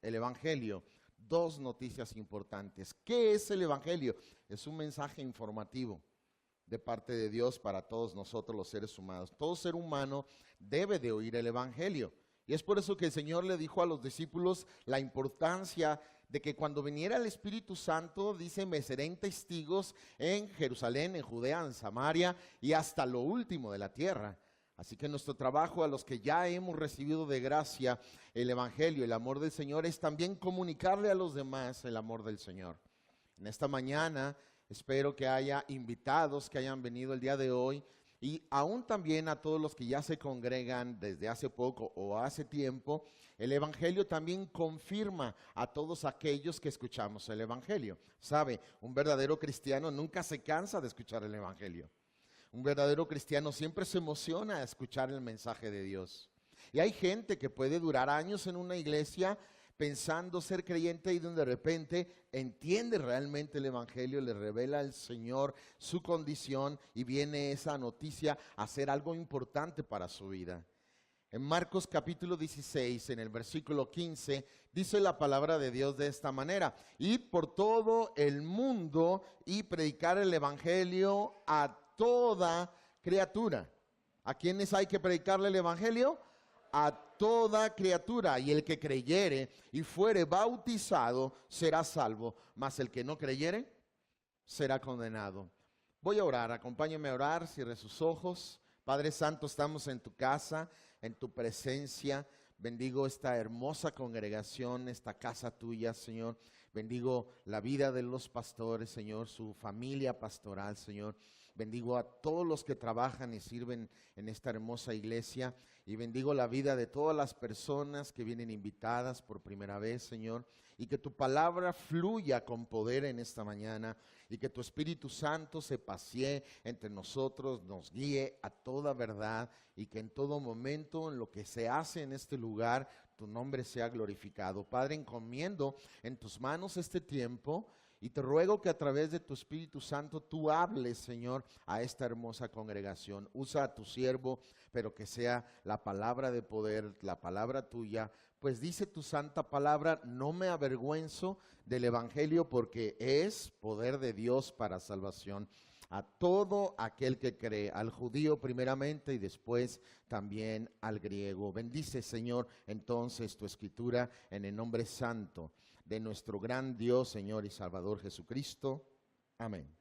el Evangelio. Dos noticias importantes. ¿Qué es el Evangelio? Es un mensaje informativo de parte de Dios para todos nosotros los seres humanos. Todo ser humano debe de oír el Evangelio. Y es por eso que el Señor le dijo a los discípulos la importancia de que cuando viniera el Espíritu Santo, dice, me serán testigos en Jerusalén, en Judea, en Samaria y hasta lo último de la tierra. Así que nuestro trabajo a los que ya hemos recibido de gracia el Evangelio, el amor del Señor, es también comunicarle a los demás el amor del Señor. En esta mañana espero que haya invitados que hayan venido el día de hoy y aún también a todos los que ya se congregan desde hace poco o hace tiempo. El Evangelio también confirma a todos aquellos que escuchamos el Evangelio. ¿Sabe? Un verdadero cristiano nunca se cansa de escuchar el Evangelio. Un verdadero cristiano siempre se emociona a escuchar el mensaje de Dios. Y hay gente que puede durar años en una iglesia pensando ser creyente y de repente entiende realmente el Evangelio, le revela al Señor su condición y viene esa noticia a ser algo importante para su vida. En Marcos capítulo 16, en el versículo 15, dice la palabra de Dios de esta manera: id por todo el mundo y predicar el Evangelio a toda criatura. ¿A quiénes hay que predicarle el Evangelio? A toda criatura, y el que creyere y fuere bautizado será salvo, mas el que no creyere será condenado. Voy a orar, acompáñeme a orar, cierre sus ojos. Padre Santo, estamos en tu casa, en tu presencia. Bendigo esta hermosa congregación, esta casa tuya, Señor. Bendigo la vida de los pastores, Señor, su familia pastoral, Señor. Bendigo a todos los que trabajan y sirven en esta hermosa iglesia. Y bendigo la vida de todas las personas que vienen invitadas por primera vez, Señor. Y que tu palabra fluya con poder en esta mañana. Y que tu Espíritu Santo se pasee entre nosotros, nos guíe a toda verdad. Y que en todo momento, en lo que se hace en este lugar, tu nombre sea glorificado. Padre, encomiendo en tus manos este tiempo y te ruego que a través de tu Espíritu Santo tú hables, Señor, a esta hermosa congregación. Usa a tu siervo, pero que sea la palabra de poder, la palabra tuya. Pues dice tu santa palabra, no me avergüenzo del Evangelio porque es poder de Dios para salvación a todo aquel que cree, al judío primeramente y después también al griego. Bendice, Señor, entonces tu escritura en el nombre santo de nuestro gran Dios, Señor y Salvador Jesucristo. Amén.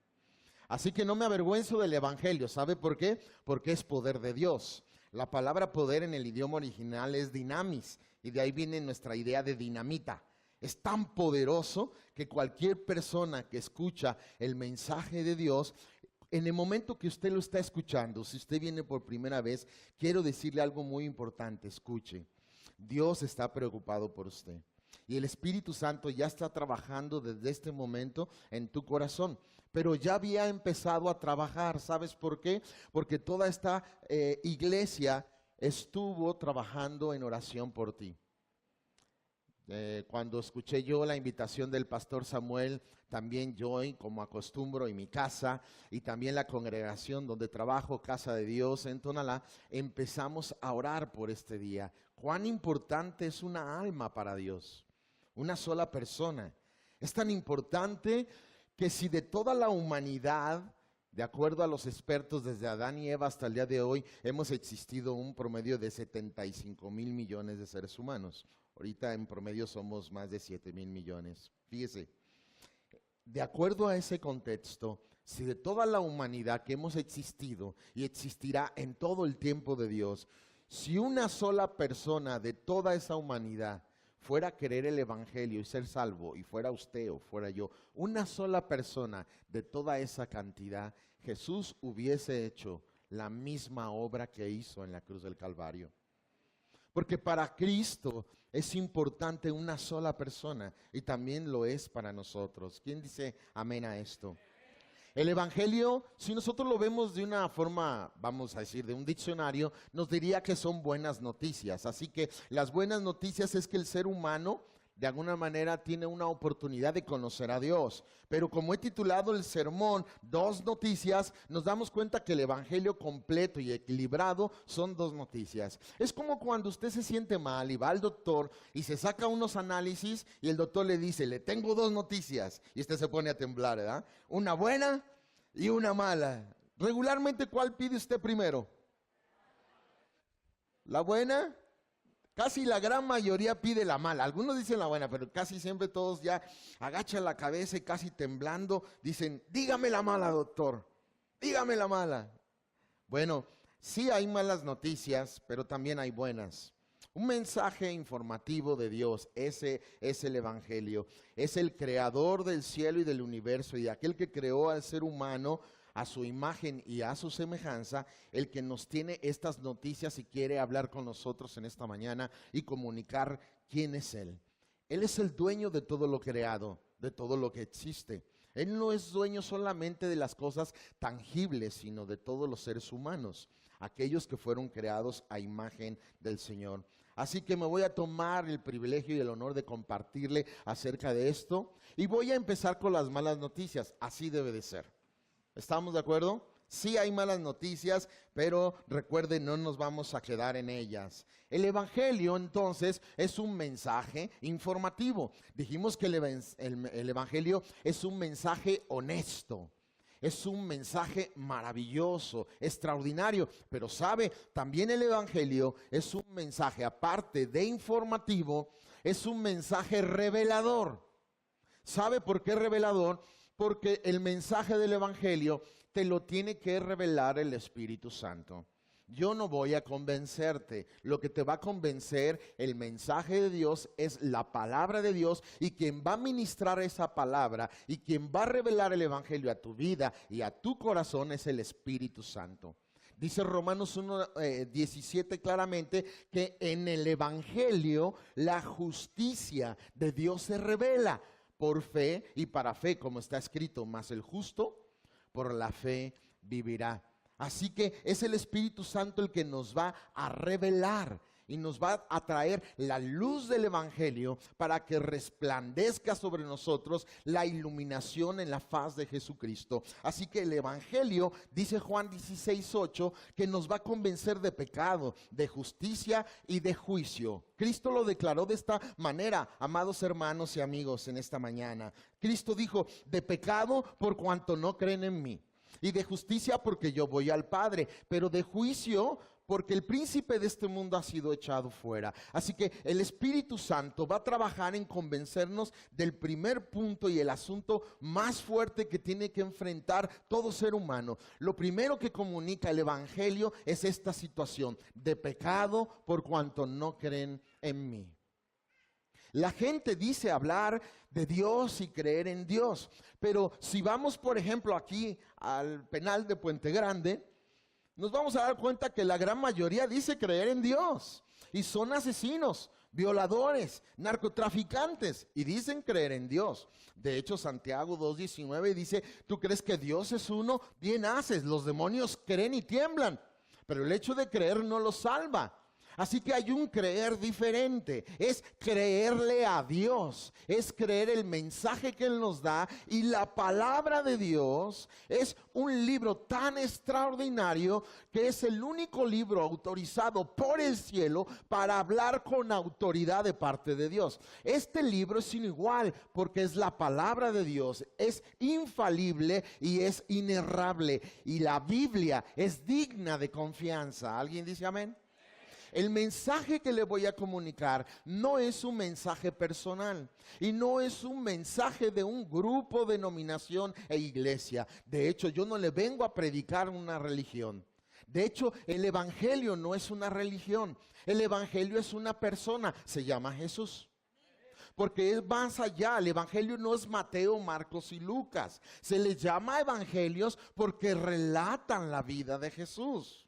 Así que no me avergüenzo del Evangelio. ¿Sabe por qué? Porque es poder de Dios. La palabra poder en el idioma original es dinamis y de ahí viene nuestra idea de dinamita. Es tan poderoso que cualquier persona que escucha el mensaje de Dios, en el momento que usted lo está escuchando, si usted viene por primera vez, quiero decirle algo muy importante. Escuche, Dios está preocupado por usted. Y el Espíritu Santo ya está trabajando desde este momento en tu corazón. Pero ya había empezado a trabajar. ¿Sabes por qué? Porque toda esta iglesia estuvo trabajando en oración por ti. Cuando escuché yo la invitación del pastor Samuel, también yo, como acostumbro en mi casa, y también la congregación donde trabajo, Casa de Dios en Tonalá, empezamos a orar por este día. Cuán importante es una alma para Dios, una sola persona. Es tan importante que si de toda la humanidad, de acuerdo a los expertos, desde Adán y Eva hasta el día de hoy, hemos existido un promedio de 75 mil millones de seres humanos. Ahorita en promedio somos más de 7 mil millones. Fíjese, de acuerdo a ese contexto, si de toda la humanidad que hemos existido y existirá en todo el tiempo de Dios, si una sola persona de toda esa humanidad fuera a querer el Evangelio y ser salvo, y fuera usted o fuera yo, una sola persona de toda esa cantidad, Jesús hubiese hecho la misma obra que hizo en la cruz del Calvario. Porque para Cristo es importante una sola persona y también lo es para nosotros. ¿Quién dice amén a esto? El Evangelio, si nosotros lo vemos de una forma, vamos a decir, de un diccionario, nos diría que son buenas noticias. Así que las buenas noticias es que el ser humano de alguna manera tiene una oportunidad de conocer a Dios. Pero como he titulado el sermón Dos Noticias, nos damos cuenta que el evangelio completo y equilibrado son dos noticias. Es como cuando usted se siente mal y va al doctor y se saca unos análisis y el doctor le dice, le tengo dos noticias, y usted se pone a temblar, ¿verdad? Una buena y una mala. Regularmente, ¿cuál pide usted primero? ¿La buena? Casi la gran mayoría pide la mala. Algunos dicen la buena, pero casi siempre todos ya agachan la cabeza y casi temblando dicen, dígame la mala, doctor, dígame la mala. Bueno, sí hay malas noticias, pero también hay buenas. Un mensaje informativo de Dios, ese es el evangelio. Es el creador del cielo y del universo y aquel que creó al ser humano a su imagen y a su semejanza, el que nos tiene estas noticias y quiere hablar con nosotros en esta mañana y comunicar quién es Él. Él es el dueño de todo lo creado, de todo lo que existe. Él no es dueño solamente de las cosas tangibles, sino de todos los seres humanos, aquellos que fueron creados a imagen del Señor. Así que me voy a tomar el privilegio y el honor de compartirle acerca de esto y voy a empezar con las malas noticias. Así debe de ser. ¿Estamos de acuerdo? Sí hay malas noticias, pero recuerden, no nos vamos a quedar en ellas. El evangelio, entonces, es un mensaje informativo. Dijimos que el evangelio es un mensaje honesto. Es un mensaje maravilloso, extraordinario. Pero sabe, también el evangelio es un mensaje, aparte de informativo, es un mensaje revelador. ¿Sabe por qué revelador? Porque el mensaje del evangelio te lo tiene que revelar el Espíritu Santo. Yo no voy a convencerte. Lo que te va a convencer, el mensaje de Dios, es la palabra de Dios, y quien va a ministrar esa palabra y quien va a revelar el evangelio a tu vida y a tu corazón es el Espíritu Santo. Dice Romanos 1:17 claramente que en el evangelio la justicia de Dios se revela por fe y para fe, como está escrito, mas el justo por la fe vivirá. Así que es el Espíritu Santo el que nos va a revelar y nos va a traer la luz del evangelio para que resplandezca sobre nosotros la iluminación en la faz de Jesucristo. Así que el evangelio, dice Juan 16:8, que nos va a convencer de pecado, de justicia y de juicio. Cristo lo declaró de esta manera, amados hermanos y amigos, en esta mañana. Cristo dijo, de pecado por cuanto no creen en mí, y de justicia porque yo voy al Padre, pero de juicio porque el príncipe de este mundo ha sido echado fuera. Así que el Espíritu Santo va a trabajar en convencernos del primer punto y el asunto más fuerte que tiene que enfrentar todo ser humano. Lo primero que comunica el evangelio es esta situación de pecado por cuanto no creen en mí. La gente dice hablar de Dios y creer en Dios, pero si vamos, por ejemplo, aquí al penal de Puente Grande, nos vamos a dar cuenta que la gran mayoría dice creer en Dios y son asesinos, violadores, narcotraficantes y dicen creer en Dios. De hecho, Santiago 2:19 dice, ¿tú crees que Dios es uno? Bien haces, los demonios creen y tiemblan, pero el hecho de creer no los salva. Así que hay un creer diferente, es creerle a Dios, es creer el mensaje que Él nos da, y la palabra de Dios es un libro tan extraordinario que es el único libro autorizado por el cielo para hablar con autoridad de parte de Dios. Este libro es sin igual porque es la palabra de Dios, es infalible y es inerrable, y la Biblia es digna de confianza. ¿Alguien dice amén? El mensaje que le voy a comunicar no es un mensaje personal y no es un mensaje de un grupo, denominación e iglesia. De hecho, yo no le vengo a predicar una religión. De hecho, el evangelio no es una religión. El evangelio es una persona, se llama Jesús. Porque es más allá, el evangelio no es Mateo, Marcos y Lucas. Se les llama evangelios porque relatan la vida de Jesús.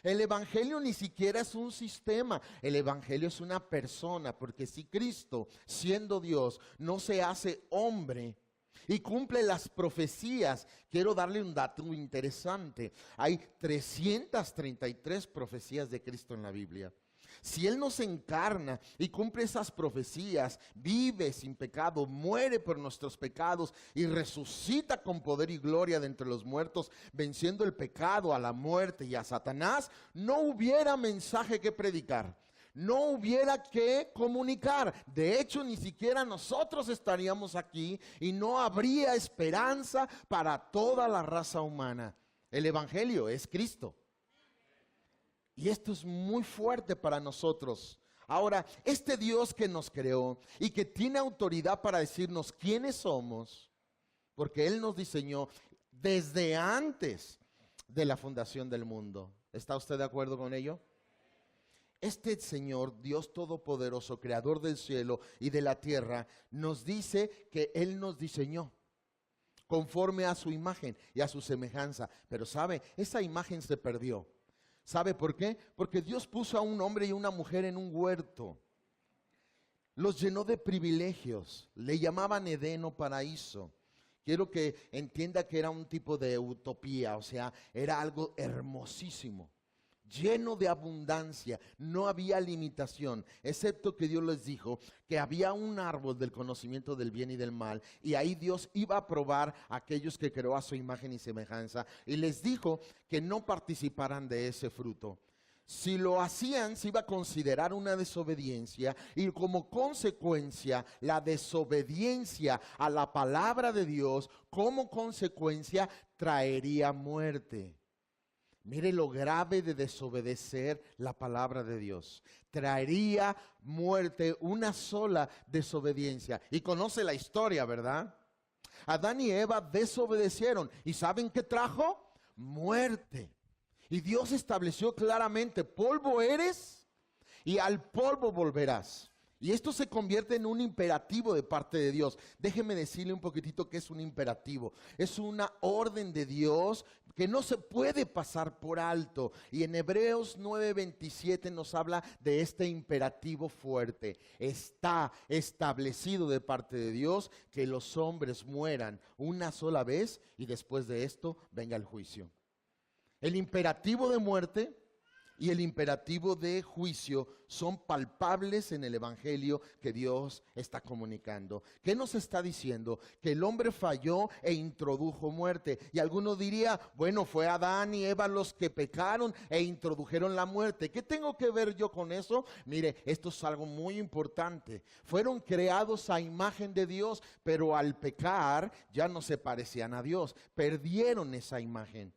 El evangelio ni siquiera es un sistema, el evangelio es una persona, porque si Cristo, siendo Dios, no se hace hombre y cumple las profecías, quiero darle un dato interesante. Hay 333 profecías de Cristo en la Biblia. Si Él nos encarna y cumple esas profecías, vive sin pecado, muere por nuestros pecados y resucita con poder y gloria de entre los muertos, venciendo el pecado, a la muerte y a Satanás, no hubiera mensaje que predicar. No hubiera que comunicar. De hecho, ni siquiera nosotros estaríamos aquí y no habría esperanza para toda la raza humana. El evangelio es Cristo. Y esto es muy fuerte para nosotros. Ahora, este Dios que nos creó y que tiene autoridad para decirnos quiénes somos, porque Él nos diseñó desde antes de la fundación del mundo. ¿Está usted de acuerdo con ello? Este Señor, Dios Todopoderoso, Creador del cielo y de la tierra, nos dice que Él nos diseñó conforme a su imagen y a su semejanza. Pero ¿sabe? Esa imagen se perdió. ¿Sabe por qué? Porque Dios puso a un hombre y una mujer en un huerto. Los llenó de privilegios. Le llamaban Edén o paraíso. Quiero que entienda que era un tipo de utopía, o sea, era algo hermosísimo, lleno de abundancia, no había limitación, excepto que Dios les dijo que había un árbol del conocimiento del bien y del mal, y ahí Dios iba a probar a aquellos que creó a su imagen y semejanza, y les dijo que no participaran de ese fruto. Si lo hacían, se iba a considerar una desobediencia, y como consecuencia, la desobediencia a la palabra de Dios, como consecuencia, traería muerte. Mire lo grave de desobedecer la palabra de Dios. Traería muerte, una sola desobediencia. Y conoce la historia, ¿verdad? Adán y Eva desobedecieron. ¿Y saben qué trajo? Muerte. Y Dios estableció claramente: polvo eres y al polvo volverás. Y esto se convierte en un imperativo de parte de Dios. Déjeme decirle un poquitito qué es un imperativo. Es una orden de Dios que no se puede pasar por alto. Y en Hebreos 9:27 nos habla de este imperativo fuerte. Está establecido de parte de Dios que los hombres mueran una sola vez y después de esto venga el juicio. El imperativo de muerte y el imperativo de juicio son palpables en el evangelio que Dios está comunicando. ¿Qué nos está diciendo? Que el hombre falló e introdujo muerte. Y alguno diría: bueno, fue Adán y Eva los que pecaron e introdujeron la muerte. ¿Qué tengo que ver yo con eso? Mire, esto es algo muy importante. Fueron creados a imagen de Dios, pero al pecar ya no se parecían a Dios. Perdieron esa imagen.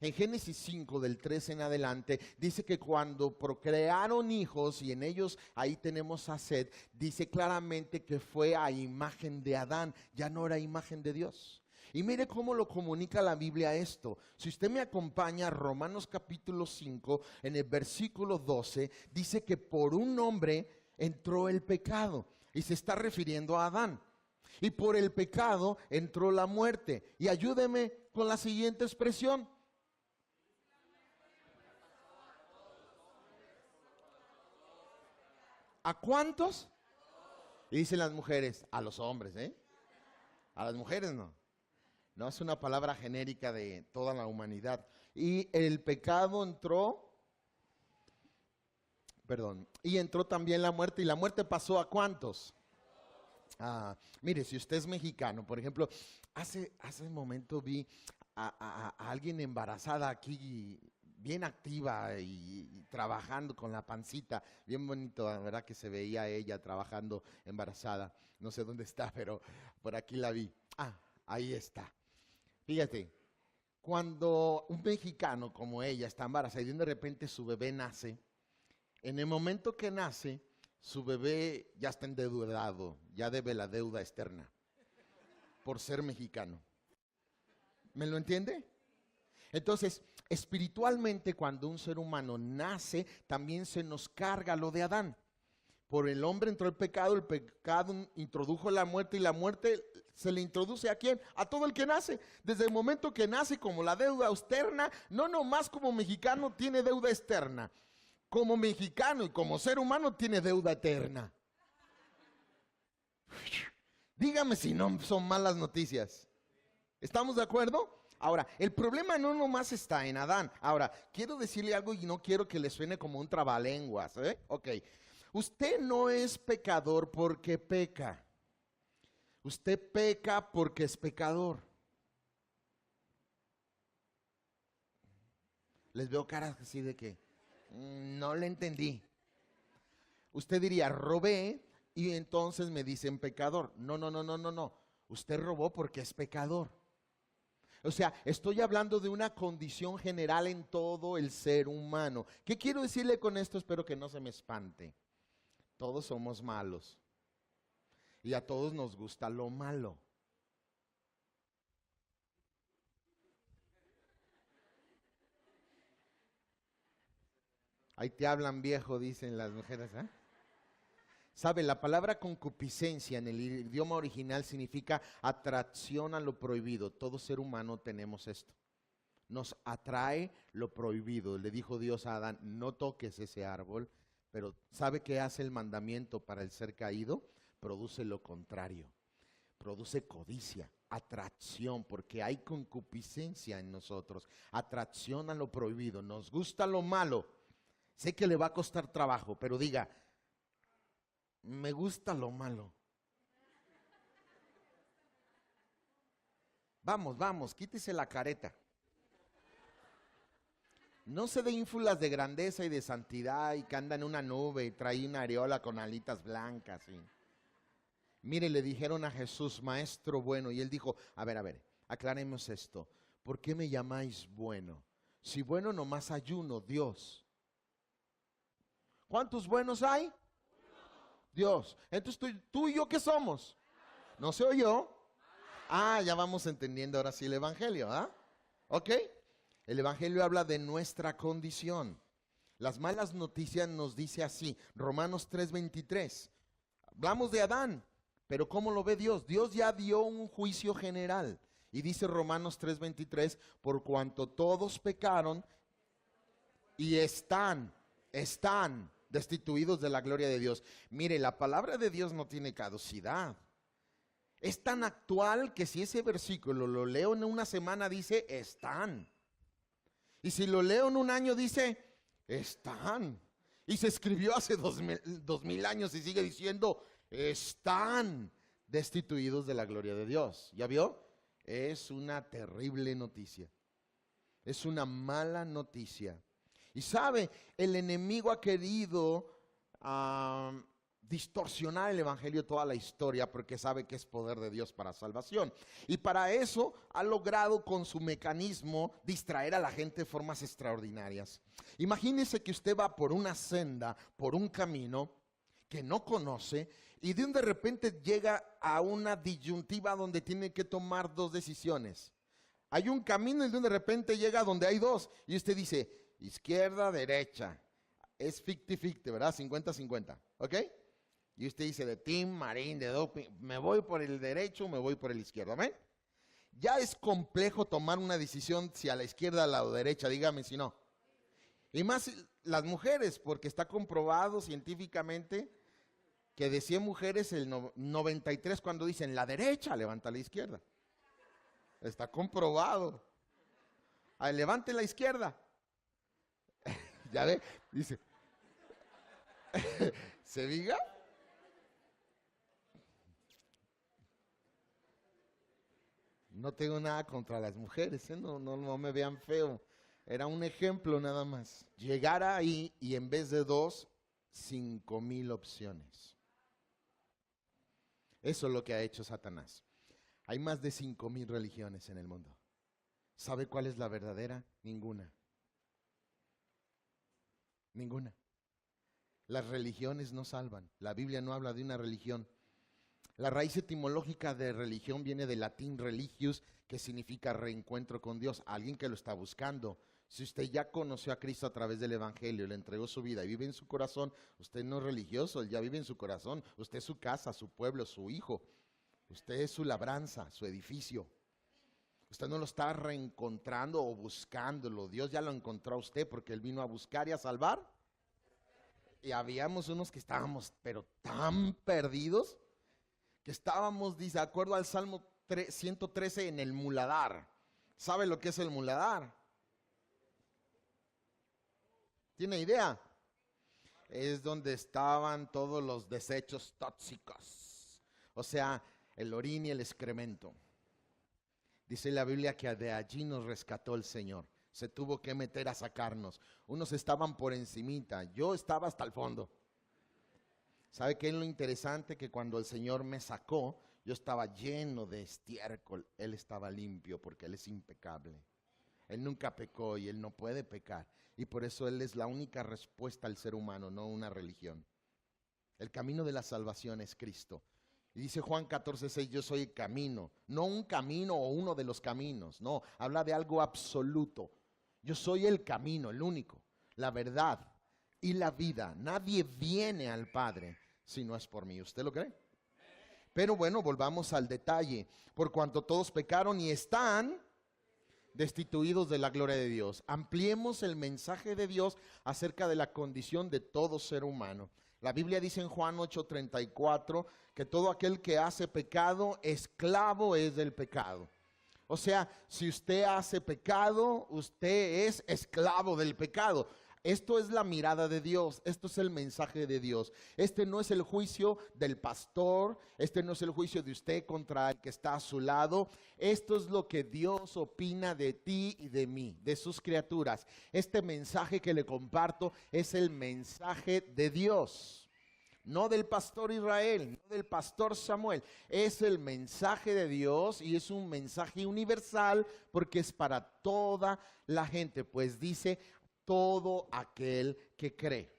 En Génesis 5, del 3 en adelante, dice que cuando procrearon hijos, y en ellos ahí tenemos a Set, dice claramente que fue a imagen de Adán, ya no era imagen de Dios. Y mire cómo lo comunica la Biblia esto. Si usted me acompaña a Romanos capítulo 5, en el versículo 12, dice que por un hombre entró el pecado, y se está refiriendo a Adán. Y por el pecado entró la muerte. Y ayúdeme con la siguiente expresión: ¿a cuántos? Y dicen las mujeres: a los hombres, ¿eh? A las mujeres no. No, es una palabra genérica de toda la humanidad. Y el pecado entró, y entró también la muerte. ¿Y la muerte pasó a cuántos? Mire, si usted es mexicano, por ejemplo, hace un momento vi a alguien embarazada aquí, bien activa y trabajando con la pancita, bien bonito, la verdad que se veía ella trabajando embarazada. No sé dónde está, pero por aquí la vi. Ahí está. Fíjate, cuando un mexicano como ella está embarazada y de repente su bebé nace, en el momento que nace, su bebé ya está endeudado, ya debe la deuda externa por ser mexicano. ¿Me lo entiende? Entonces, espiritualmente, cuando un ser humano nace, también se nos carga lo de Adán. Por el hombre entró el pecado introdujo la muerte, y la muerte se le introduce ¿a quién? A todo el que nace. Desde el momento que nace, como la deuda externa, no nomás como mexicano tiene deuda externa, como mexicano y como ser humano tiene deuda eterna. Dígame si no son malas noticias. ¿Estamos de acuerdo? Ahora, el problema no nomás está en Adán. Ahora, quiero decirle algo y no quiero que le suene como un trabalenguas, ¿eh? Ok, usted no es pecador porque peca. Usted peca porque es pecador. Les veo caras así de que no le entendí. Usted diría, robé y entonces me dicen pecador. No, no, no, no, no, no. Usted robó porque es pecador. O sea, estoy hablando de una condición general en todo el ser humano. ¿Qué quiero decirle con esto? Espero que no se me espante. Todos somos malos. Y a todos nos gusta lo malo. Ahí te hablan viejo, dicen las mujeres, ¿eh? ¿Sabe? La palabra concupiscencia en el idioma original significa atracción a lo prohibido. Todo ser humano tenemos esto. Nos atrae lo prohibido. Le dijo Dios a Adán, no toques ese árbol, pero ¿sabe qué hace el mandamiento para el ser caído? Produce lo contrario. Produce codicia, atracción, porque hay concupiscencia en nosotros. Atracción a lo prohibido. Nos gusta lo malo. Sé que le va a costar trabajo, pero diga, me gusta lo malo. Vamos, vamos, quítese la careta. No se dé ínfulas de grandeza y de santidad y que anda en una nube y trae una areola con alitas blancas. ¿Sí? Mire, le dijeron a Jesús, maestro bueno, y él dijo, a ver, aclaremos esto. ¿Por qué me llamáis bueno? Si bueno nomás hay uno, Dios. ¿Cuántos buenos hay? Dios. Entonces tú y yo, ¿qué somos? ¿No se oyó? Ah, ya vamos entendiendo ahora sí el evangelio, ¿ah? ¿Ok? El evangelio habla de nuestra condición. Las malas noticias nos dice así, Romanos 3:23. Hablamos de Adán, pero ¿cómo lo ve Dios? Dios ya dio un juicio general. Y dice Romanos 3:23, por cuanto todos pecaron y están destituidos de la gloria de Dios. Mire, la palabra de Dios no tiene caducidad. Es tan actual que si ese versículo lo leo en una semana dice, están. Y si lo leo en un año dice, están. Y se escribió hace 2000 años y sigue diciendo, están destituidos de la gloria de Dios. ¿Ya vio? Es una terrible noticia. Es una mala noticia. Y sabe, el enemigo ha querido distorsionar el evangelio toda la historia porque sabe que es poder de Dios para salvación. Y para eso ha logrado con su mecanismo distraer a la gente de formas extraordinarias. Imagínese que usted va por una senda, por un camino que no conoce y de repente llega a una disyuntiva donde tiene que tomar dos decisiones. Hay un camino y de repente llega donde hay dos y usted dice, izquierda, derecha. Es 50-50, ¿verdad? 50-50, ¿ok? Y usted dice de Tim Marín, de Doping, me voy por el derecho, me voy por el izquierdo, ¿amén? Ya es complejo tomar una decisión si a la izquierda o a la derecha, dígame si no. Y más las mujeres, porque está comprobado científicamente que de 100 mujeres el 93 cuando dicen la derecha, levanta la izquierda. Está comprobado. Levante la izquierda. ¿Ya ve? Dice. ¿Se diga? No tengo nada contra las mujeres, ¿eh? No me vean feo. Era un ejemplo nada más. Llegar ahí y en vez de 2, 5,000 opciones. Eso es lo que ha hecho Satanás. Hay más de 5,000 religiones en el mundo. ¿Sabe cuál es la verdadera? Ninguna. Ninguna. Las religiones no salvan. La Biblia no habla de una religión. La raíz etimológica de religión viene del latín religius, que significa reencuentro con Dios, alguien que lo está buscando. Si usted ya conoció a Cristo a través del Evangelio, le entregó su vida y vive en su corazón, usted no es religioso, Él ya vive en su corazón. Usted es su casa, su pueblo, su hijo. Usted es su labranza, su edificio. Usted no lo está reencontrando o buscándolo. Dios ya lo encontró a usted porque Él vino a buscar y a salvar. Y habíamos unos que estábamos, pero tan perdidos, que estábamos, dice, de acuerdo al Salmo 113, en el muladar. ¿Sabe lo que es el muladar? ¿Tiene idea? Es donde estaban todos los desechos tóxicos, o sea, el orín y el excremento. Dice la Biblia que de allí nos rescató el Señor. Se tuvo que meter a sacarnos. Unos estaban por encimita, yo estaba hasta el fondo. ¿Sabe qué es lo interesante? Que cuando el Señor me sacó, yo estaba lleno de estiércol. Él estaba limpio porque Él es impecable. Él nunca pecó y Él no puede pecar. Y por eso Él es la única respuesta al ser humano, no una religión. El camino de la salvación es Cristo. Y dice Juan 14:6, yo soy el camino. No un camino o uno de los caminos, no, habla de algo absoluto. Yo soy el camino, el único, la verdad y la vida. Nadie viene al Padre si no es por mí. ¿Usted lo cree? Pero bueno, volvamos al detalle. Por cuanto todos pecaron y están destituidos de la gloria de Dios. Ampliemos el mensaje de Dios acerca de la condición de todo ser humano. La Biblia dice en Juan 8:34 que todo aquel que hace pecado, esclavo es del pecado. O sea, si usted hace pecado, usted es esclavo del pecado. Esto es la mirada de Dios, esto es el mensaje de Dios. Este no es el juicio del pastor, este no es el juicio de usted contra el que está a su lado. Esto es lo que Dios opina de ti y de mí, de sus criaturas. Este mensaje que le comparto es el mensaje de Dios. No del pastor Israel, no del pastor Samuel. Es el mensaje de Dios y es un mensaje universal porque es para toda la gente. Pues dice todo aquel que cree.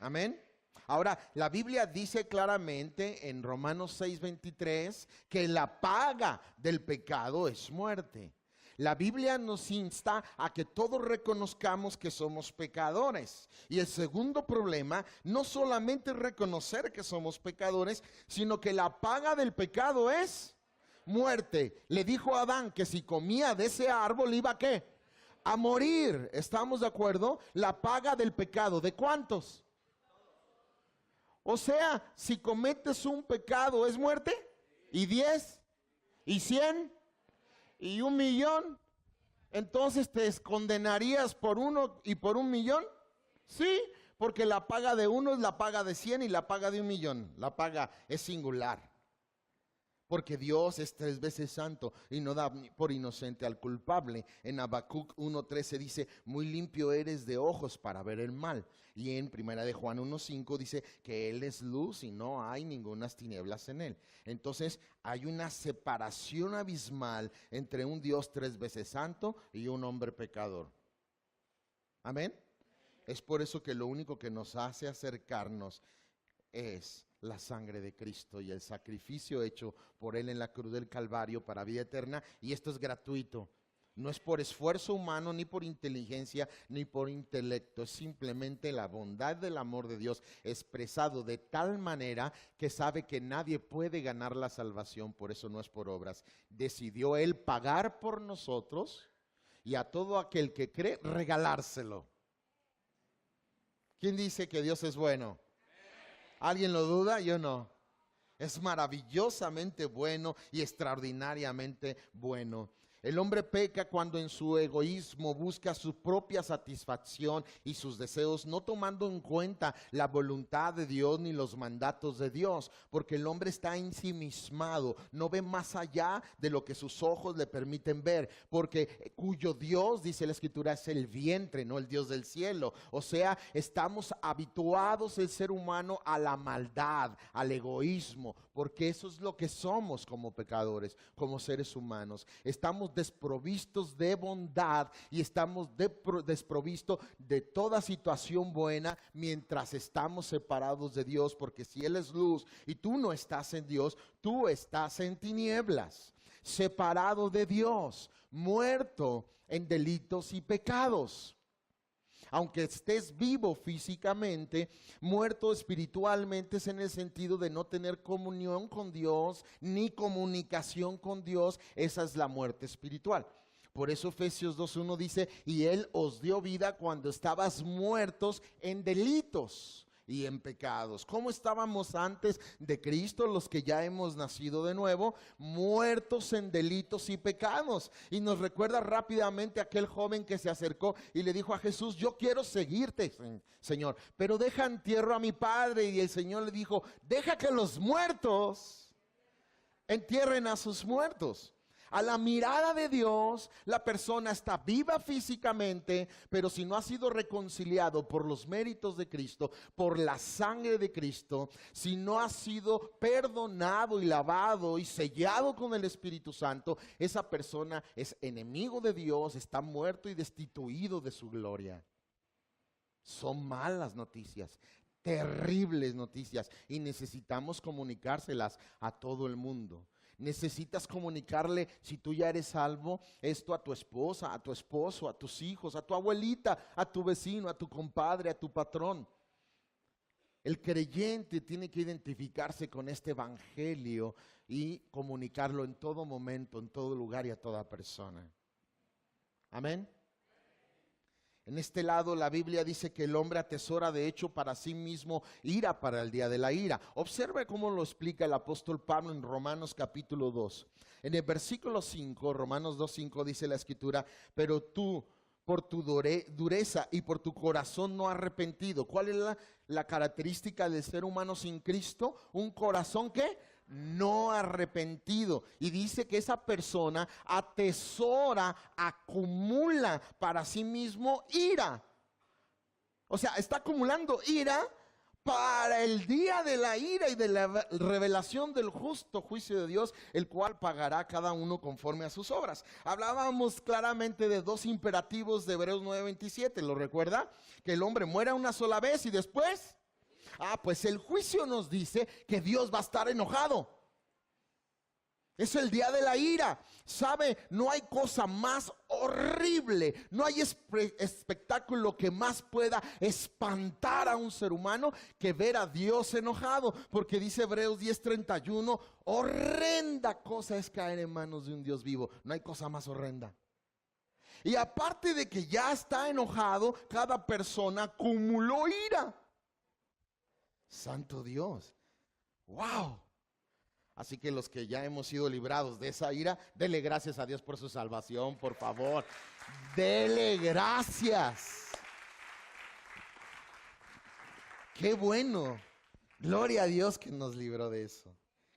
Amén. Ahora, la Biblia dice claramente en Romanos 6:23 que la paga del pecado es muerte. La Biblia nos insta a que todos reconozcamos que somos pecadores. Y el segundo problema, no solamente reconocer que somos pecadores, sino que la paga del pecado es muerte. Le dijo a Adán que si comía de ese árbol iba ¿a qué? A morir. ¿Estamos de acuerdo? La paga del pecado, ¿de cuántos? O sea, si cometes un pecado, ¿es muerte? ¿Y 10? ¿Y 100? ¿Y 1,000,000? Entonces te condenarías por 1 y por 1,000,000. Sí, porque la paga de uno es la paga de 100 y la paga de 1,000,000. La paga es singular. Porque Dios es 3 veces santo y no da por inocente al culpable. En Habacuc 1:13 dice, muy limpio eres de ojos para ver el mal. Y en Primera de Juan 1:5 dice que Él es luz y no hay ningunas tinieblas en Él. Entonces hay una separación abismal entre un Dios 3 veces santo y un hombre pecador. Amén. Es por eso que lo único que nos hace acercarnos es la sangre de Cristo y el sacrificio hecho por Él en la cruz del Calvario para vida eterna. Y esto es gratuito. No es por esfuerzo humano, ni por inteligencia, ni por intelecto. Es simplemente la bondad del amor de Dios expresado de tal manera que sabe que nadie puede ganar la salvación. Por eso no es por obras. Decidió Él pagar por nosotros y a todo aquel que cree regalárselo. ¿Quién dice que Dios es bueno? ¿Alguien lo duda? Yo no. Es maravillosamente bueno y extraordinariamente bueno. El hombre peca cuando en su egoísmo busca su propia satisfacción y sus deseos, no tomando en cuenta la voluntad de Dios ni los mandatos de Dios, porque el hombre está ensimismado, no ve más allá de lo que sus ojos le permiten ver, porque cuyo Dios, dice la Escritura, es el vientre, no el Dios del cielo. O sea, estamos habituados el ser humano a la maldad, al egoísmo, porque eso es lo que somos como pecadores, como seres humanos. Estamos desprovistos de bondad y estamos desprovistos de toda situación buena mientras estamos separados de Dios, porque si Él es luz y tú no estás en Dios, tú estás en tinieblas, separado de Dios, muerto en delitos y pecados. Aunque estés vivo físicamente, muerto espiritualmente es en el sentido de no tener comunión con Dios, ni comunicación con Dios. Esa es la muerte espiritual. Por eso Efesios 2:1 dice, y Él os dio vida cuando estabas muertos en delitos, y en pecados. ¿Cómo estábamos antes de Cristo, los que ya hemos nacido de nuevo? Muertos en delitos y pecados. Y nos recuerda rápidamente aquel joven que se acercó y le dijo a Jesús: yo quiero seguirte, Señor, pero deja entierro a mi padre. Y el Señor le dijo: deja que los muertos entierren a sus muertos. A la mirada de Dios, la persona está viva físicamente, pero si no ha sido reconciliado por los méritos de Cristo, por la sangre de Cristo, si no ha sido perdonado y lavado y sellado con el Espíritu Santo, esa persona es enemigo de Dios, está muerto y destituido de su gloria. Son malas noticias, terribles noticias, y necesitamos comunicárselas a todo el mundo. Necesitas comunicarle, si tú ya eres salvo, esto a tu esposa, a tu esposo, a tus hijos, a tu abuelita, a tu vecino, a tu compadre, a tu patrón. El creyente tiene que identificarse con este evangelio y comunicarlo en todo momento, en todo lugar y a toda persona. Amén. En este lado la Biblia dice que el hombre atesora de hecho para sí mismo ira para el día de la ira. Observe cómo lo explica el apóstol Pablo en Romanos capítulo 2. En el versículo 5, Romanos 2:5 dice la escritura: pero tú, por tu dureza y por tu corazón no arrepentido. ¿Cuál es la característica del ser humano sin Cristo? Un corazón que no arrepentido. Y dice que esa persona atesora, acumula para sí mismo ira. O sea, está acumulando ira para el día de la ira y de la revelación del justo juicio de Dios, el cual pagará cada uno conforme a sus obras. Hablábamos claramente de dos imperativos de Hebreos 9:27, ¿lo recuerda? Que el hombre muera una sola vez y después... pues el juicio nos dice que Dios va a estar enojado. Es el día de la ira. ¿Sabe? No hay cosa más horrible, no hay espectáculo que más pueda espantar a un ser humano que ver a Dios enojado. Porque dice Hebreos 10:31, horrenda cosa es caer en manos de un Dios vivo. No hay cosa más horrenda. Y aparte de que ya está enojado, cada persona acumuló ira. Santo Dios, wow. Así que los que ya hemos sido librados de esa ira, dele gracias a Dios por su salvación, por favor. Dele gracias. Qué bueno. Gloria a Dios que nos libró de eso.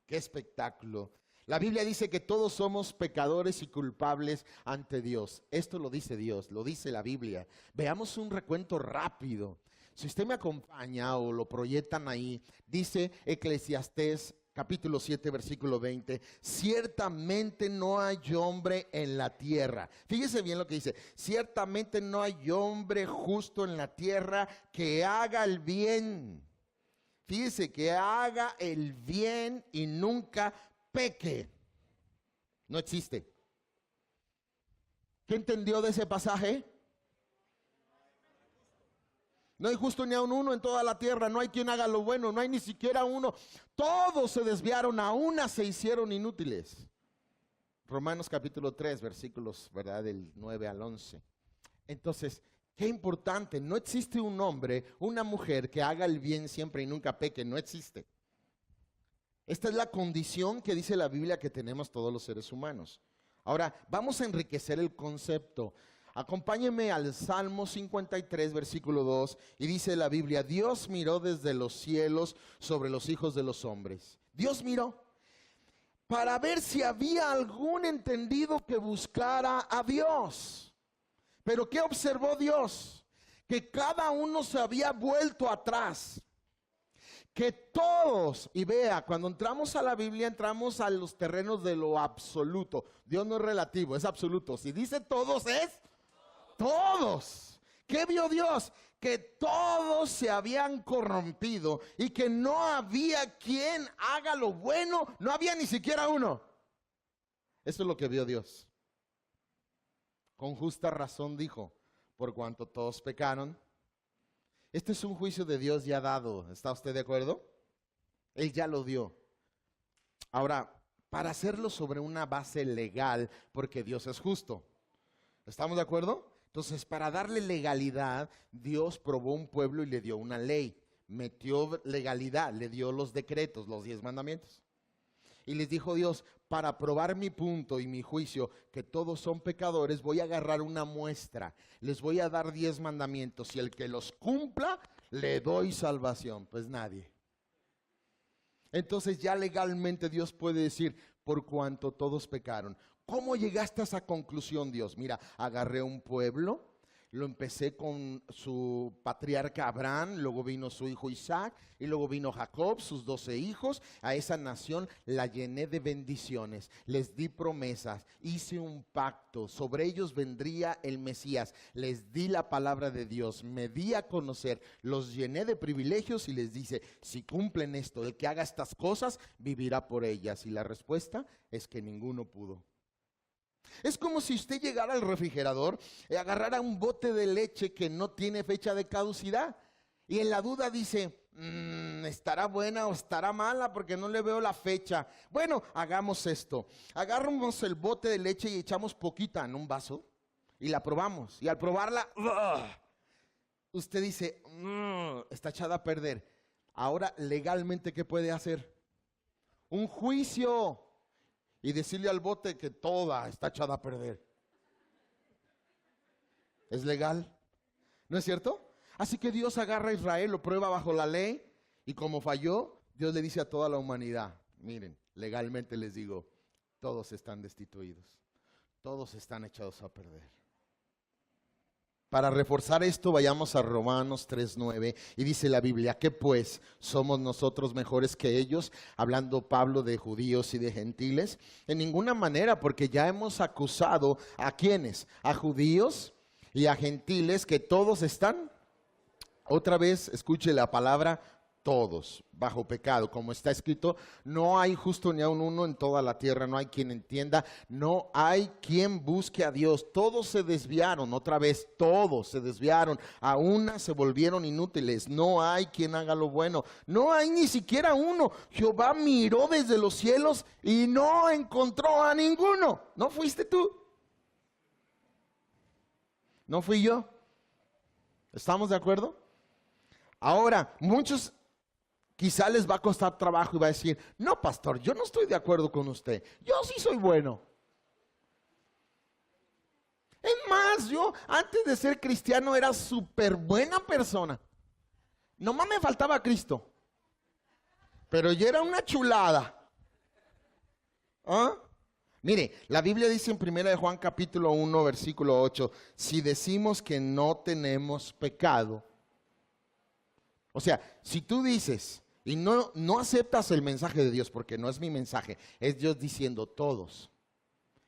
Qué espectáculo. La Biblia dice que todos somos pecadores y culpables ante Dios. Esto lo dice Dios, lo dice la Biblia. Veamos un recuento rápido. Si usted me acompaña o lo proyectan ahí, dice Eclesiastés capítulo 7 versículo 20, ciertamente no hay hombre en la tierra. Fíjese bien lo que dice, ciertamente no hay hombre justo en la tierra que haga el bien. Fíjese, que haga el bien y nunca peque. No existe. ¿Qué entendió de ese pasaje? No hay justo ni aun uno en toda la tierra, no hay quien haga lo bueno, no hay ni siquiera uno. Todos se desviaron, a una se hicieron inútiles. Romanos capítulo 3, versículos, ¿verdad?, del 9 al 11. Entonces, qué importante, no existe un hombre, una mujer que haga el bien siempre y nunca peque, no existe. Esta es la condición que dice la Biblia que tenemos todos los seres humanos. Ahora, vamos a enriquecer el concepto. Acompáñenme al Salmo 53, versículo 2, y dice la Biblia: Dios miró desde los cielos sobre los hijos de los hombres. Dios miró para ver si había algún entendido que buscara a Dios. Pero ¿qué observó Dios? Que cada uno se había vuelto atrás. Que todos, y vea, cuando entramos a la Biblia entramos a los terrenos de lo absoluto. Dios no es relativo, es absoluto. Si dice todos, es todos. ¿Qué vio Dios? Que todos se habían corrompido y que no había quien haga lo bueno, no había ni siquiera uno. Eso es lo que vio Dios. Con justa razón dijo: por cuanto todos pecaron. Este es un juicio de Dios ya dado. ¿Está usted de acuerdo? Él ya lo dio. Ahora, para hacerlo sobre una base legal, porque Dios es justo. ¿Estamos de acuerdo? Entonces, para darle legalidad, Dios probó un pueblo y le dio una ley. metió legalidad, le dio los decretos, los 10 mandamientos. Y les dijo Dios, para probar mi punto y mi juicio, que todos son pecadores, voy a agarrar una muestra. Les voy a dar 10 mandamientos y el que los cumpla, le doy salvación. Pues nadie. Entonces ya legalmente Dios puede decir, por cuanto todos pecaron. ¿Cómo llegaste a esa conclusión, Dios? Mira, agarré un pueblo, lo empecé con su patriarca Abraham, luego vino su hijo Isaac, y luego vino Jacob, sus 12 hijos. A esa nación la llené de bendiciones, les di promesas, hice un pacto, sobre ellos vendría el Mesías, les di la palabra de Dios, me di a conocer, los llené de privilegios y les dice, si cumplen esto, el que haga estas cosas, vivirá por ellas. Y la respuesta es que ninguno pudo. Es como si usted llegara al refrigerador y agarrara un bote de leche que no tiene fecha de caducidad y en la duda dice, ¿estará buena o estará mala? Porque no le veo la fecha. Bueno, hagamos esto. Agarramos el bote de leche y echamos poquita en un vaso y la probamos. Y al probarla, usted dice, está echada a perder. Ahora, legalmente, ¿qué puede hacer? Un juicio. Y decirle al bote que toda está echada a perder. ¿Es legal? ¿No es cierto? Así que Dios agarra a Israel, lo prueba bajo la ley, y como falló, Dios le dice a toda la humanidad, miren, legalmente les digo, todos están destituidos, todos están echados a perder. Para reforzar esto, vayamos a Romanos 3:9 y dice la Biblia, ¿qué pues? ¿Somos nosotros mejores que ellos? Hablando Pablo de judíos y de gentiles. En ninguna manera, porque ya hemos acusado a ¿quiénes? A judíos y a gentiles, que todos están, otra vez escuche la palabra, todos bajo pecado, como está escrito, no hay justo ni aun uno en toda la tierra, no hay quien entienda, no hay quien busque a Dios, todos se desviaron, otra vez, todos se desviaron, a una se volvieron inútiles, no hay quien haga lo bueno, no hay ni siquiera uno. Jehová miró desde los cielos y no encontró a ninguno. ¿No fuiste tú? ¿No fui yo? ¿Estamos de acuerdo? Ahora, muchos quizá les va a costar trabajo y va a decir, no, pastor, yo no estoy de acuerdo con usted, yo sí soy bueno. Es más, yo antes de ser cristiano era súper buena persona. Nomás me faltaba Cristo, pero yo era una chulada. ¿Ah? Mire, la Biblia dice en 1 de Juan capítulo 1, versículo 8, si decimos que no tenemos pecado, o sea, si tú dices y no aceptas el mensaje de Dios, porque no es mi mensaje, es Dios diciendo todos.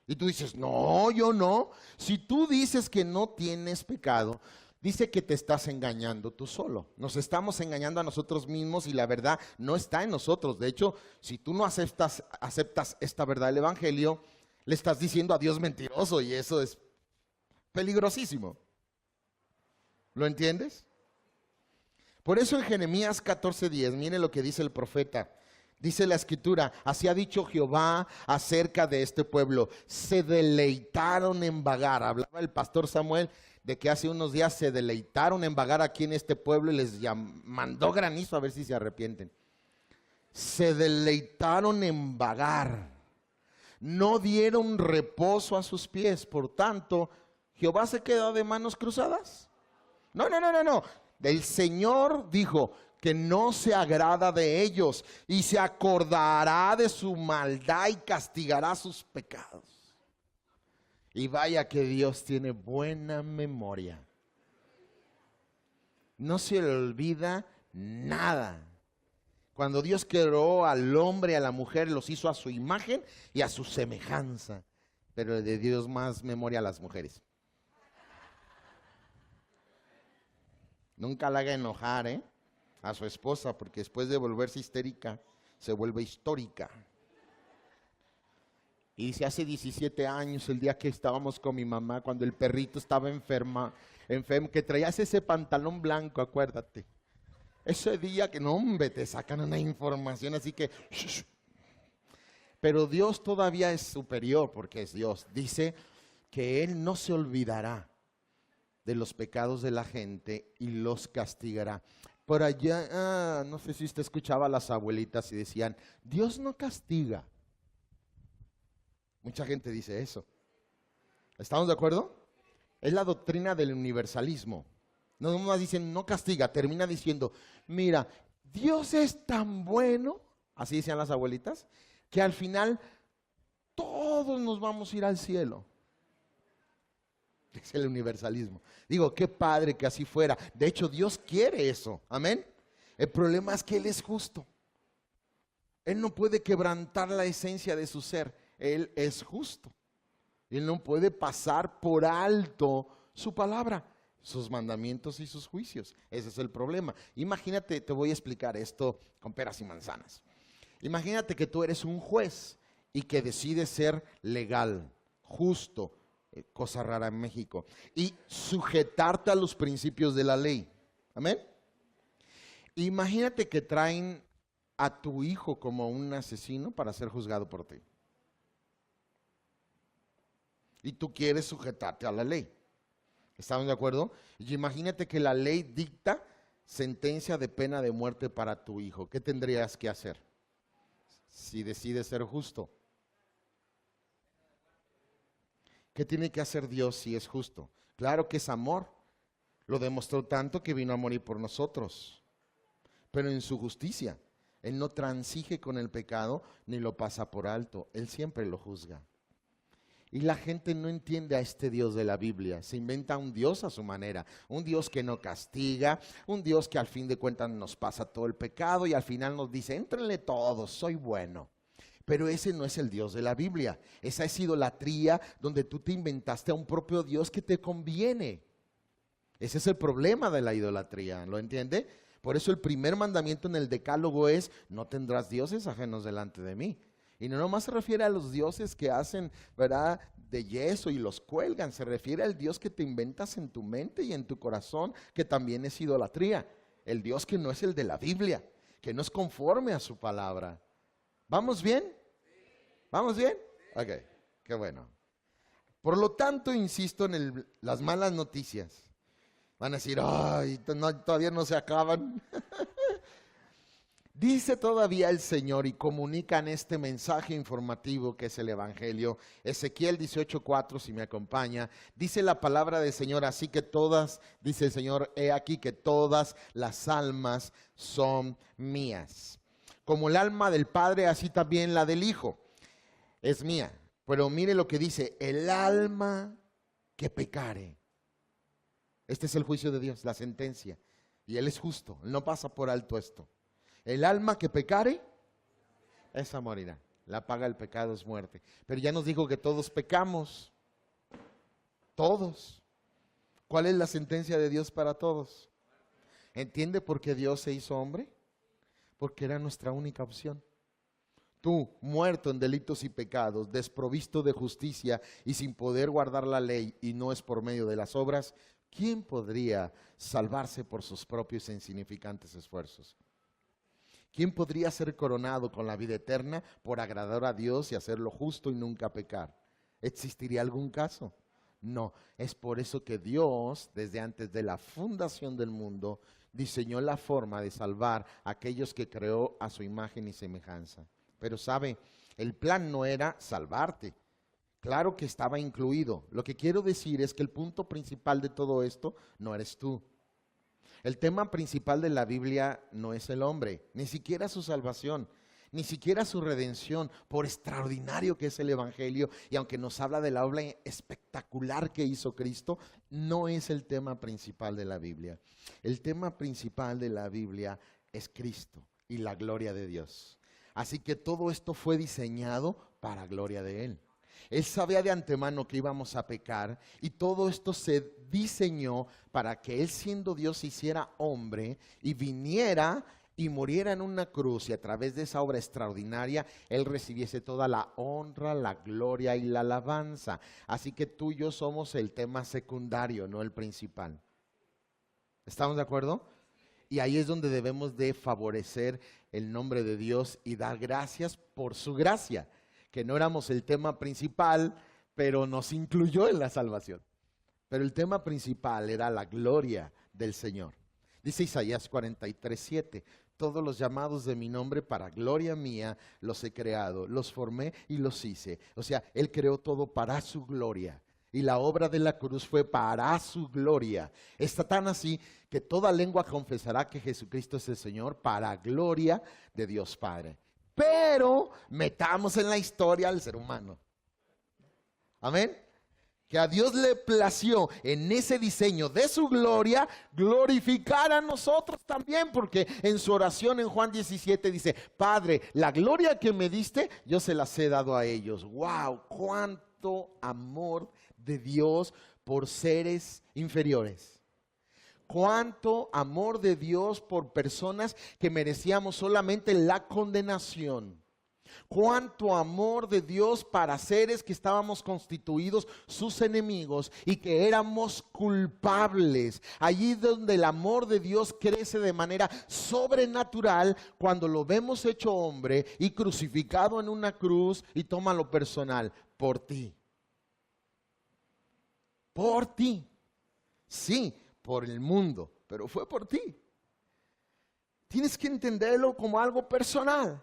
Y tú dices, no, yo no. Si tú dices que no tienes pecado, dice que te estás engañando tú solo. Nos estamos engañando a nosotros mismos y la verdad no está en nosotros. De hecho, si tú no aceptas esta verdad del Evangelio, le estás diciendo a Dios mentiroso y eso es peligrosísimo. ¿Lo entiendes? Por eso en Jeremías 14:10, mire lo que dice el profeta. Dice la escritura, así ha dicho Jehová acerca de este pueblo, se deleitaron en vagar. Hablaba el pastor Samuel de que hace unos días se deleitaron en vagar aquí en este pueblo y les mandó granizo a ver si se arrepienten. Se deleitaron en vagar, no dieron reposo a sus pies, por tanto, ¿Jehová se quedó de manos cruzadas? No. El Señor dijo que no se agrada de ellos y se acordará de su maldad y castigará sus pecados. Y vaya que Dios tiene buena memoria. No se le olvida nada. Cuando Dios creó al hombre y a la mujer, los hizo a su imagen y a su semejanza. Pero de Dios más memoria a las mujeres. Nunca la haga enojar, a su esposa, porque después de volverse histérica, se vuelve histórica. Y dice, hace 17 años, el día que estábamos con mi mamá, cuando el perrito estaba enfermo, que traías ese pantalón blanco, acuérdate. Ese día que, no hombre, te sacan una información así que... Pero Dios todavía es superior, porque es Dios. Dice que Él no se olvidará de los pecados de la gente y los castigará. Por allá, no sé si usted escuchaba a las abuelitas y decían, Dios no castiga. Mucha gente dice eso. ¿Estamos de acuerdo? Es la doctrina del universalismo. No más dicen, no castiga, termina diciendo, mira, Dios es tan bueno, así decían las abuelitas, que al final todos nos vamos a ir al cielo. Es el universalismo. Digo, qué padre que así fuera. De hecho, Dios quiere eso. Amén. El problema es que Él es justo. Él no puede quebrantar la esencia de su ser. Él es justo. Él no puede pasar por alto su palabra, sus mandamientos y sus juicios. Ese es el problema. Imagínate, te voy a explicar esto con peras y manzanas. Imagínate que tú eres un juez y que decides ser legal, justo, cosa rara en México, y sujetarte a los principios de la ley. Amén. Imagínate que traen a tu hijo como un asesino para ser juzgado por ti. Y tú quieres sujetarte a la ley. ¿Estamos de acuerdo? Y imagínate que la ley dicta sentencia de pena de muerte para tu hijo. ¿Qué tendrías que hacer si decides ser justo? ¿Qué tiene que hacer Dios si es justo? Claro que es amor. Lo demostró tanto que vino a morir por nosotros. Pero en su justicia, Él no transige con el pecado ni lo pasa por alto. Él siempre lo juzga. Y la gente no entiende a este Dios de la Biblia. Se inventa un Dios a su manera. Un Dios que no castiga. Un Dios que al fin de cuentas nos pasa todo el pecado y al final nos dice, éntrenle todos, soy bueno. Pero ese no es el Dios de la Biblia. Esa es idolatría donde tú te inventaste a un propio Dios que te conviene. Ese es el problema de la idolatría, ¿lo entiende? Por eso el primer mandamiento en el decálogo es, no tendrás dioses ajenos delante de mí. Y no nomás se refiere a los dioses que hacen, ¿verdad?, de yeso y los cuelgan. Se refiere al Dios que te inventas en tu mente y en tu corazón, que también es idolatría. El Dios que no es el de la Biblia, que no es conforme a su palabra. ¿Vamos bien? ¿Vamos bien? Ok, qué bueno. Por lo tanto, insisto en las malas noticias. Van a decir, ay, todavía no se acaban. Dice todavía el Señor y comunican este mensaje informativo que es el Evangelio. Ezequiel 18:4, si me acompaña, dice la palabra del Señor, así que todas, dice el Señor, he aquí que todas las almas son mías. Como el alma del Padre, así también la del Hijo es mía. Pero mire lo que dice, el alma que pecare. Este es el juicio de Dios, la sentencia. Y Él es justo, Él no pasa por alto esto. El alma que pecare, esa morirá. La paga del pecado es muerte. Pero ya nos dijo que todos pecamos. Todos. ¿Cuál es la sentencia de Dios para todos? ¿Entiende por qué Dios se hizo hombre? Porque era nuestra única opción. Tú, muerto en delitos y pecados, desprovisto de justicia y sin poder guardar la ley, y no es por medio de las obras, ¿quién podría salvarse por sus propios e insignificantes esfuerzos? ¿Quién podría ser coronado con la vida eterna por agradar a Dios y hacer lo justo y nunca pecar? ¿Existiría algún caso? No, es por eso que Dios, desde antes de la fundación del mundo, diseñó la forma de salvar a aquellos que creó a su imagen y semejanza. Pero sabe, el plan no era salvarte. Claro que estaba incluido. Lo que quiero decir es que el punto principal de todo esto no eres tú. El tema principal de la Biblia no es el hombre, ni siquiera su salvación, ni siquiera su redención, por extraordinario que es el Evangelio, y aunque nos habla de la obra espectacular que hizo Cristo, no es el tema principal de la Biblia. El tema principal de la Biblia es Cristo y la gloria de Dios. Así que todo esto fue diseñado para gloria de Él. Él sabía de antemano que íbamos a pecar y todo esto se diseñó para que Él, siendo Dios, se hiciera hombre y viniera y muriera en una cruz, y a través de esa obra extraordinaria Él recibiese toda la honra, la gloria y la alabanza. Así que tú y yo somos el tema secundario, no el principal. ¿Estamos de acuerdo? Y ahí es donde debemos de favorecer el nombre de Dios y dar gracias por su gracia, que no éramos el tema principal, pero nos incluyó en la salvación. Pero el tema principal era la gloria del Señor. Dice Isaías 43:7. Todos los llamados de mi nombre para gloria mía los he creado, los formé y los hice. O sea, Él creó todo para su gloria. Y la obra de la cruz fue para su gloria. Está tan así que toda lengua confesará que Jesucristo es el Señor para gloria de Dios Padre. Pero metamos en la historia al ser humano. Amén. Que a Dios le plació en ese diseño de su gloria glorificar a nosotros también, porque en su oración en Juan 17 dice: Padre, la gloria que me diste, yo se las he dado a ellos. ¡Wow! ¡Cuánto amor de Dios por seres inferiores! ¡Cuánto amor de Dios por personas que merecíamos solamente la condenación! Cuánto amor de Dios para seres que estábamos constituidos sus enemigos y que éramos culpables. Allí donde el amor de Dios crece de manera sobrenatural, cuando lo vemos hecho hombre y crucificado en una cruz, y toma lo personal, por ti. Por ti. Sí, por el mundo, pero fue por ti. Tienes que entenderlo como algo personal.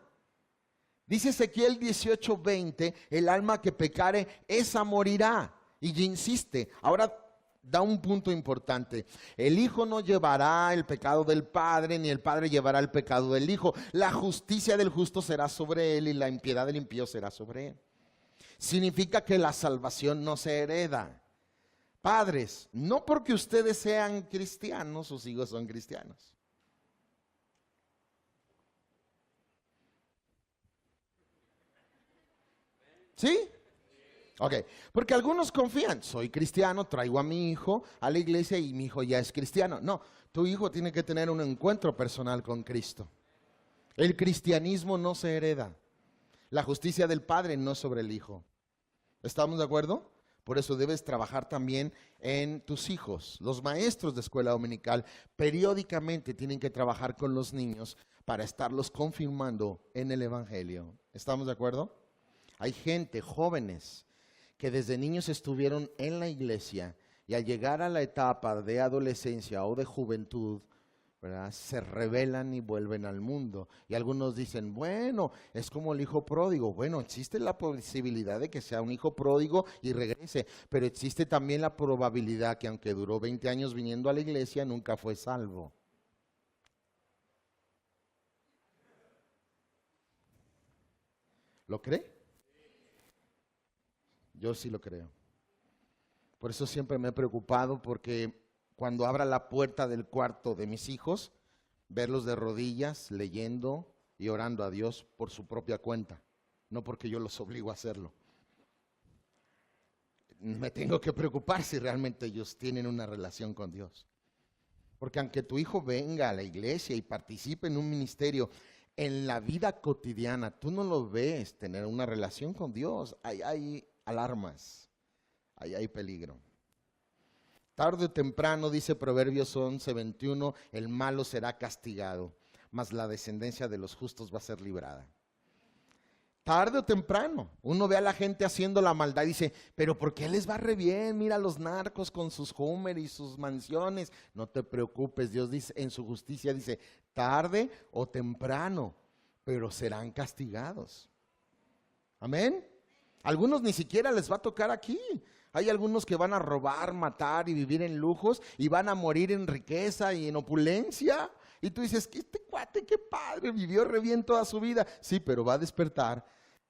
Dice Ezequiel 18:20, el alma que pecare, esa morirá. Y ya insiste, ahora da un punto importante. El hijo no llevará el pecado del padre, ni el padre llevará el pecado del hijo. La justicia del justo será sobre él y la impiedad del impío será sobre él. Significa que la salvación no se hereda. Padres, no porque ustedes sean cristianos, sus hijos son cristianos. ¿Sí? Ok, porque algunos confían, soy cristiano, traigo a mi hijo a la iglesia y mi hijo ya es cristiano. No, tu hijo tiene que tener un encuentro personal con Cristo. El cristianismo no se hereda. La justicia del padre no es sobre el hijo. ¿Estamos de acuerdo? Por eso debes trabajar también en tus hijos. Los maestros de escuela dominical periódicamente tienen que trabajar con los niños para estarlos confirmando en el evangelio. ¿Estamos de acuerdo? Hay gente, jóvenes, que desde niños estuvieron en la iglesia y al llegar a la etapa de adolescencia o de juventud, ¿verdad?, se rebelan y vuelven al mundo. Y algunos dicen, bueno, es como el hijo pródigo. Bueno, existe la posibilidad de que sea un hijo pródigo y regrese, pero existe también la probabilidad que aunque duró 20 años viniendo a la iglesia, nunca fue salvo. ¿Lo cree? Yo sí lo creo. Por eso siempre me he preocupado, porque cuando abra la puerta del cuarto de mis hijos, verlos de rodillas, leyendo y orando a Dios por su propia cuenta, no porque yo los obligo a hacerlo. Me tengo que preocupar si realmente ellos tienen una relación con Dios. Porque aunque tu hijo venga a la iglesia y participe en un ministerio, en la vida cotidiana tú no lo ves tener una relación con Dios. Hay alarmas, ahí hay peligro. Tarde o temprano, dice Proverbios 11:21, el malo será castigado, mas la descendencia de los justos va a ser librada. Tarde o temprano, uno ve a la gente haciendo la maldad y dice, pero ¿por qué les va re bien? Mira los narcos con sus Hummer y sus mansiones. No te preocupes, Dios dice, en su justicia dice, tarde o temprano, pero serán castigados. Amén. Algunos ni siquiera les va a tocar aquí. Hay algunos que van a robar, matar y vivir en lujos y van a morir en riqueza y en opulencia. Y tú dices, este cuate, qué padre, vivió re bien toda su vida. Sí, pero va a despertar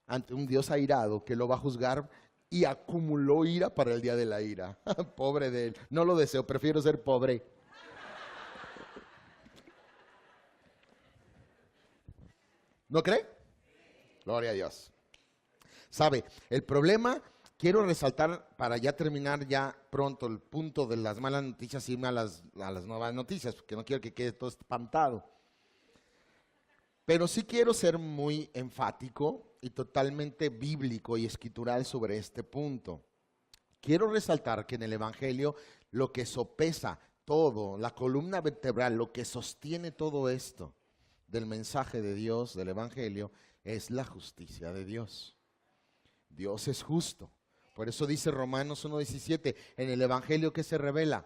ante un Dios airado que lo va a juzgar y acumuló ira para el día de la ira. Pobre de él. No lo deseo, prefiero ser pobre. ¿No cree? Gloria a Dios. ¿Sabe? El problema, quiero resaltar para ya terminar ya pronto el punto de las malas noticias y irme a las nuevas noticias, porque no quiero que quede todo espantado. Pero sí quiero ser muy enfático y totalmente bíblico y escritural sobre este punto. Quiero resaltar que en el Evangelio lo que sopesa todo, la columna vertebral, lo que sostiene todo esto del mensaje de Dios, del Evangelio, es la justicia de Dios. Dios es justo. Por eso dice Romanos 1:17, en el Evangelio que se revela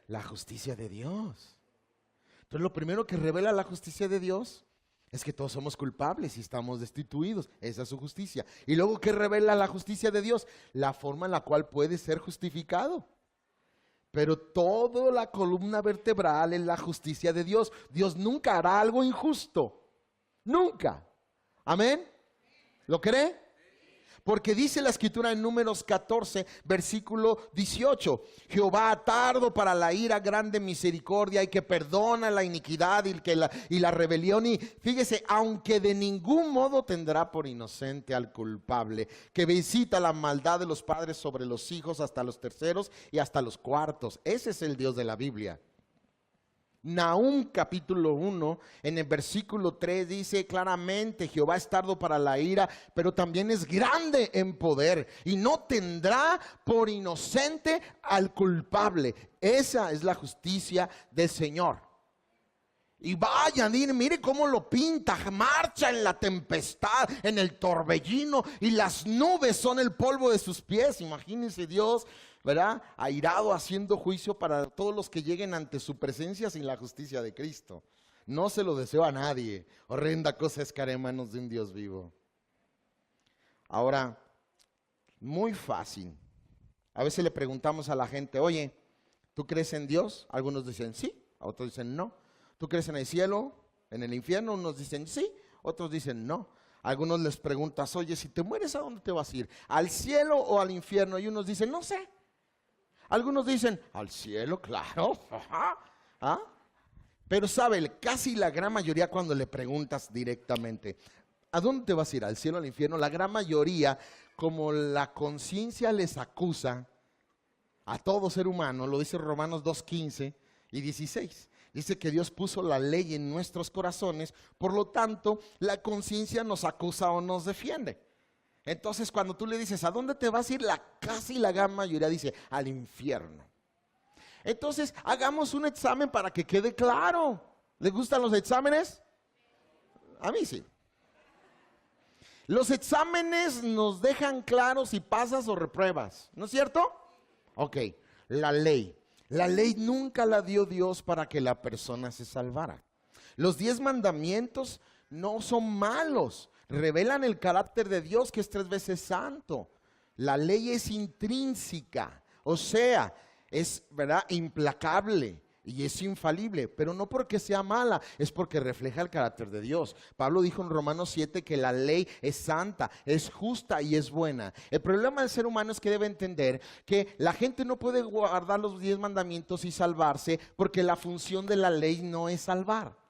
La justicia de Dios. Entonces lo primero que revela la justicia de Dios es que todos somos culpables y estamos destituidos. Esa es su justicia. Y luego, ¿qué revela la justicia de Dios? La forma en la cual puede ser justificado. Pero toda la columna vertebral es la justicia de Dios. Dios nunca hará algo injusto. Nunca. ¿Amén? ¿Lo cree? Porque dice la escritura en Números 14, versículo 18: Jehová tardo para la ira, grande misericordia, y que perdona la iniquidad y la rebelión. Y fíjese, aunque de ningún modo tendrá por inocente al culpable, que visita la maldad de los padres sobre los hijos hasta los terceros y hasta los cuartos. Ese es el Dios de la Biblia. Nahum capítulo 1, en el versículo 3 dice claramente: Jehová es tardo para la ira, pero también es grande en poder, y no tendrá por inocente al culpable. Esa es la justicia del Señor. Y vayan, mire cómo lo pinta: marcha en la tempestad, en el torbellino, y las nubes son el polvo de sus pies. Imagínense Dios, ¿verdad?, airado, haciendo juicio para todos los que lleguen ante su presencia sin la justicia de Cristo. No se lo deseo a nadie. Horrenda cosa es caer en manos de un Dios vivo. Ahora, muy fácil. A veces le preguntamos a la gente: oye, ¿tú crees en Dios? Algunos dicen sí, otros dicen no. ¿Tú crees en el cielo, en el infierno? Unos dicen sí, otros dicen no. Algunos les preguntas: oye, si te mueres, ¿a dónde te vas a ir? ¿Al cielo o al infierno? Y unos dicen: no sé. Algunos dicen: al cielo, claro. ¿Ah? Pero sabe, casi la gran mayoría, cuando le preguntas directamente: ¿a dónde te vas a ir? ¿Al cielo o al infierno? La gran mayoría, como la conciencia les acusa a todo ser humano, lo dice Romanos 2:15 y 16. Dice que Dios puso la ley en nuestros corazones, por lo tanto, la conciencia nos acusa o nos defiende. Entonces, cuando tú le dices: ¿a dónde te vas a ir?, casi la gran mayoría dice: al infierno. Entonces, hagamos un examen para que quede claro. ¿Les gustan los exámenes? A mí sí. Los exámenes nos dejan claros si pasas o repruebas, ¿no es cierto? Ok, la ley. La ley nunca la dio Dios para que la persona se salvara. Los 10 mandamientos no son malos, revelan el carácter de Dios, que es 3 veces santo. La ley es intrínseca, o sea, es, ¿verdad?, implacable y es infalible, pero no porque sea mala, es porque refleja el carácter de Dios. Pablo dijo en Romanos 7 que la ley es santa, es justa y es buena. El problema del ser humano es que debe entender que la gente no puede guardar los 10 mandamientos y salvarse, porque la función de la ley no es salvar.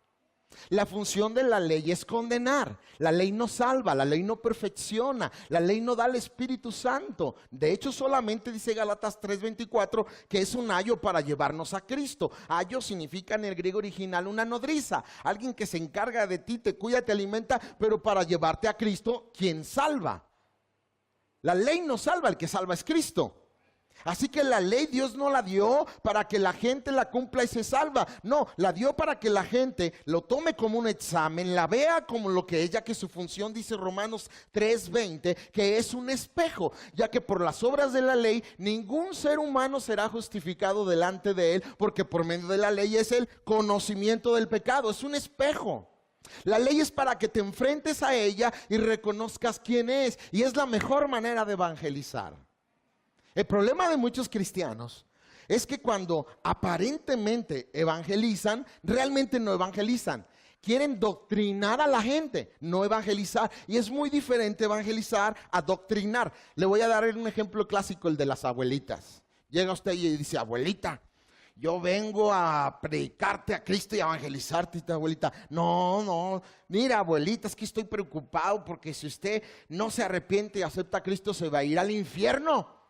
La función de la ley es condenar. La ley no salva, la ley no perfecciona, la ley no da el Espíritu Santo. De hecho, solamente dice Gálatas 3:24 que es un ayo para llevarnos a Cristo. Ayo significa en el griego original una nodriza, alguien que se encarga de ti, te cuida, te alimenta, pero para llevarte a Cristo, ¿quién salva? La ley no salva, el que salva es Cristo. Así que la ley Dios no la dio para que la gente la cumpla y se salva. No, la dio para que la gente lo tome como un examen, la vea como lo que es, ya que su función, dice Romanos 3:20, que es un espejo, ya que por las obras de la ley ningún ser humano será justificado delante de él, porque por medio de la ley es el conocimiento del pecado, es un espejo. La ley es para que te enfrentes a ella y reconozcas quién es, y es la mejor manera de evangelizar. El problema de muchos cristianos es que cuando aparentemente evangelizan, realmente no evangelizan. Quieren doctrinar a la gente, no evangelizar. Y es muy diferente evangelizar a doctrinar. Le voy a dar un ejemplo clásico, el de las abuelitas. Llega usted y dice: abuelita, yo vengo a predicarte a Cristo y a evangelizarte. Y tu abuelita: no, mira, abuelita, es que estoy preocupado porque si usted no se arrepiente y acepta a Cristo, se va a ir al infierno.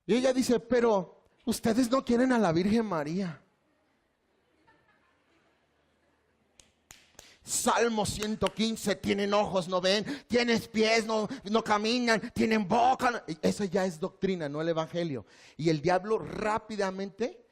Y ella dice: pero ustedes no quieren a la Virgen María. Salmo 115, tienen ojos, no ven, tienen pies, no caminan, tienen boca. Eso ya es doctrina, no el evangelio. Y el diablo rápidamente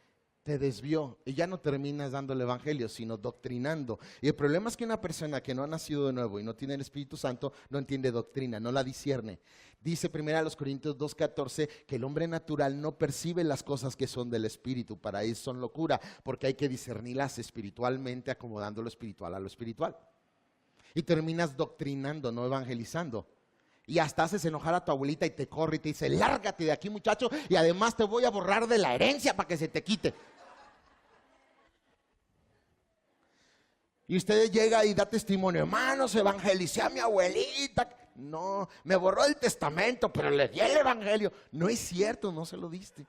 te desvió y ya no terminas dando el evangelio, sino doctrinando. Y el problema es que una persona que no ha nacido de nuevo y no tiene el Espíritu Santo no entiende doctrina, no la discierne. Dice 1 Corintios 2:14 que el hombre natural no percibe las cosas que son del Espíritu, para ellos son locura, porque hay que discernirlas espiritualmente, acomodando lo espiritual a lo espiritual. Y terminas doctrinando, no evangelizando. Y hasta haces enojar a tu abuelita y te corre y te dice: lárgate de aquí, muchacho, y además te voy a borrar de la herencia para que se te quite. Y usted llega y da testimonio: hermanos, evangelicé a mi abuelita. No, me borró el testamento, pero le di el evangelio. No es cierto, no se lo diste.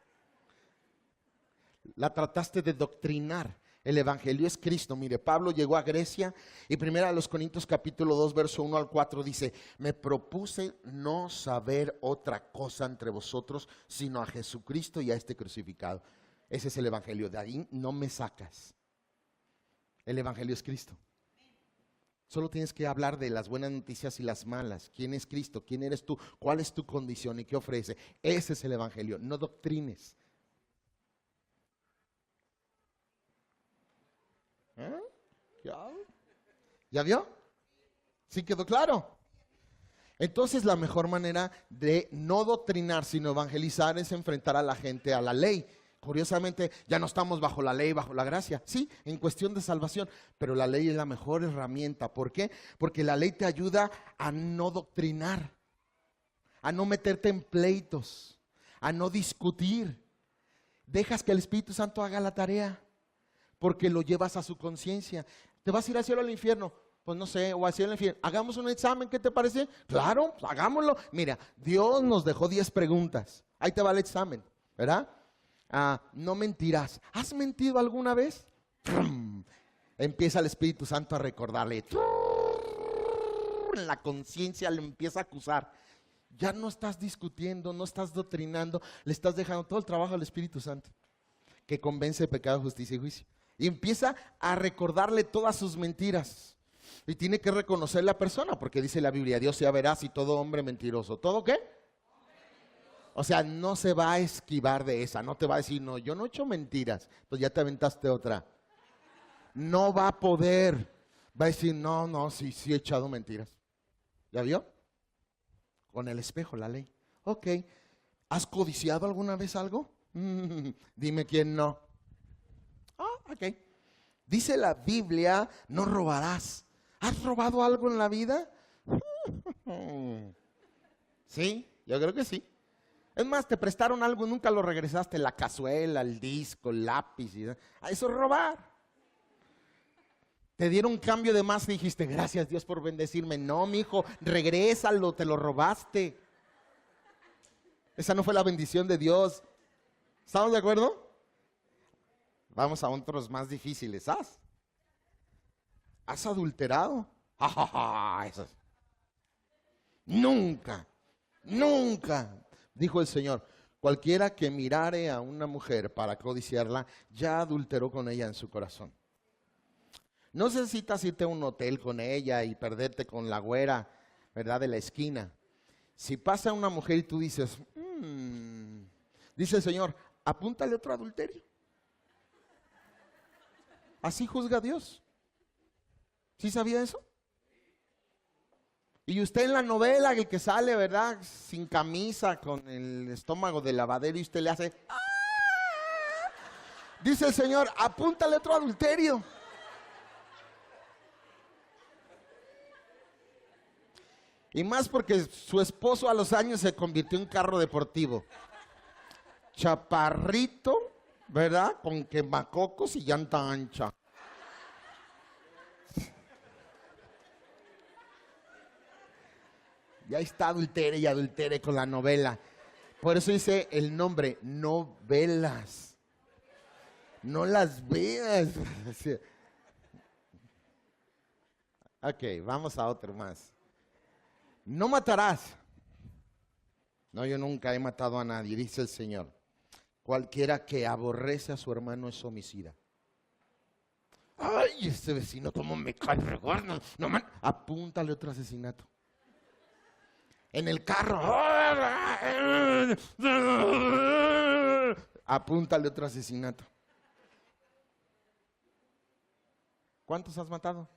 La trataste de doctrinar. El evangelio es Cristo. Mire, Pablo llegó a Grecia y 1 Corintios capítulo 2 verso 1 al 4 dice: me propuse no saber otra cosa entre vosotros sino a Jesucristo y a este crucificado. Ese es el evangelio, de ahí no me sacas. El evangelio es Cristo. Solo tienes que hablar de las buenas noticias y las malas. ¿Quién es Cristo? ¿Quién eres tú? ¿Cuál es tu condición y qué ofrece? Ese es el evangelio, no doctrines. ¿Ya vio? ¿Sí quedó claro? Entonces la mejor manera de no doctrinar sino evangelizar es enfrentar a la gente a la ley. Curiosamente ya no estamos bajo la ley, bajo la gracia, sí, en cuestión de salvación, pero la ley es la mejor herramienta. ¿Por qué? Porque la ley te ayuda a no doctrinar, a no meterte en pleitos, a no discutir. Dejas que el Espíritu Santo haga la tarea, porque lo llevas a su conciencia. ¿Te vas a ir al cielo o al infierno? Pues no sé, o al cielo o al infierno. Hagamos un examen, ¿qué te parece? Claro, pues hagámoslo. Mira, Dios nos dejó 10 preguntas. Ahí te va el examen, ¿verdad? No mentirás. ¿Has mentido alguna vez? Empieza el Espíritu Santo a recordarle. La conciencia le empieza a acusar. Ya no estás discutiendo, no estás doctrinando, le estás dejando todo el trabajo al Espíritu Santo, que convence de pecado, justicia y juicio. Y empieza a recordarle todas sus mentiras. Y tiene que reconocer la persona, porque dice la Biblia: Dios sea veraz y todo hombre mentiroso. ¿Todo qué? O sea, no se va a esquivar de esa, no te va a decir: no, yo no he hecho mentiras, pues ya te aventaste otra. No va a poder, va a decir: no, sí he echado mentiras. ¿Ya vio? Con el espejo, la ley. Ok, ¿has codiciado alguna vez algo? Dime quién no. Ok. Dice la Biblia: no robarás. ¿Has robado algo en la vida? Sí, yo creo que sí. Es más, te prestaron algo y nunca lo regresaste: la cazuela, el disco, el lápiz. Eso es robar. Te dieron un cambio de más y dijiste: gracias Dios por bendecirme. No, mijo, regrésalo, te lo robaste. Esa no fue la bendición de Dios. ¿Estamos de acuerdo? Vamos a otros más difíciles. ¿Has adulterado? Eso es. Nunca, dijo el Señor: cualquiera que mirare a una mujer para codiciarla, ya adulteró con ella en su corazón. No necesitas irte a un hotel con ella y perderte con la güera, ¿verdad?, de la esquina. Si pasa una mujer y tú dices: dice el Señor, apúntale otro adulterio. Así juzga Dios. ¿Sí sabía eso? Y usted en la novela, el que sale, ¿verdad?, sin camisa, con el estómago de lavadero, y usted le hace ¡ah! Dice el Señor: apúntale otro adulterio. Y más porque su esposo a los años se convirtió en carro deportivo. Chaparrito, ¿verdad?, con quemacocos y llanta ancha. Ya está adultere y adultere con la novela. Por eso dice el nombre: novelas. No las veas. Ok, vamos a otro más. No matarás. No, yo nunca he matado a nadie, dice el Señor. Cualquiera que aborrece a su hermano es homicida. Ay, este vecino cómo me cae regordo. No, apúntale otro asesinato. En el carro, apúntale otro asesinato. ¿Cuántos has matado?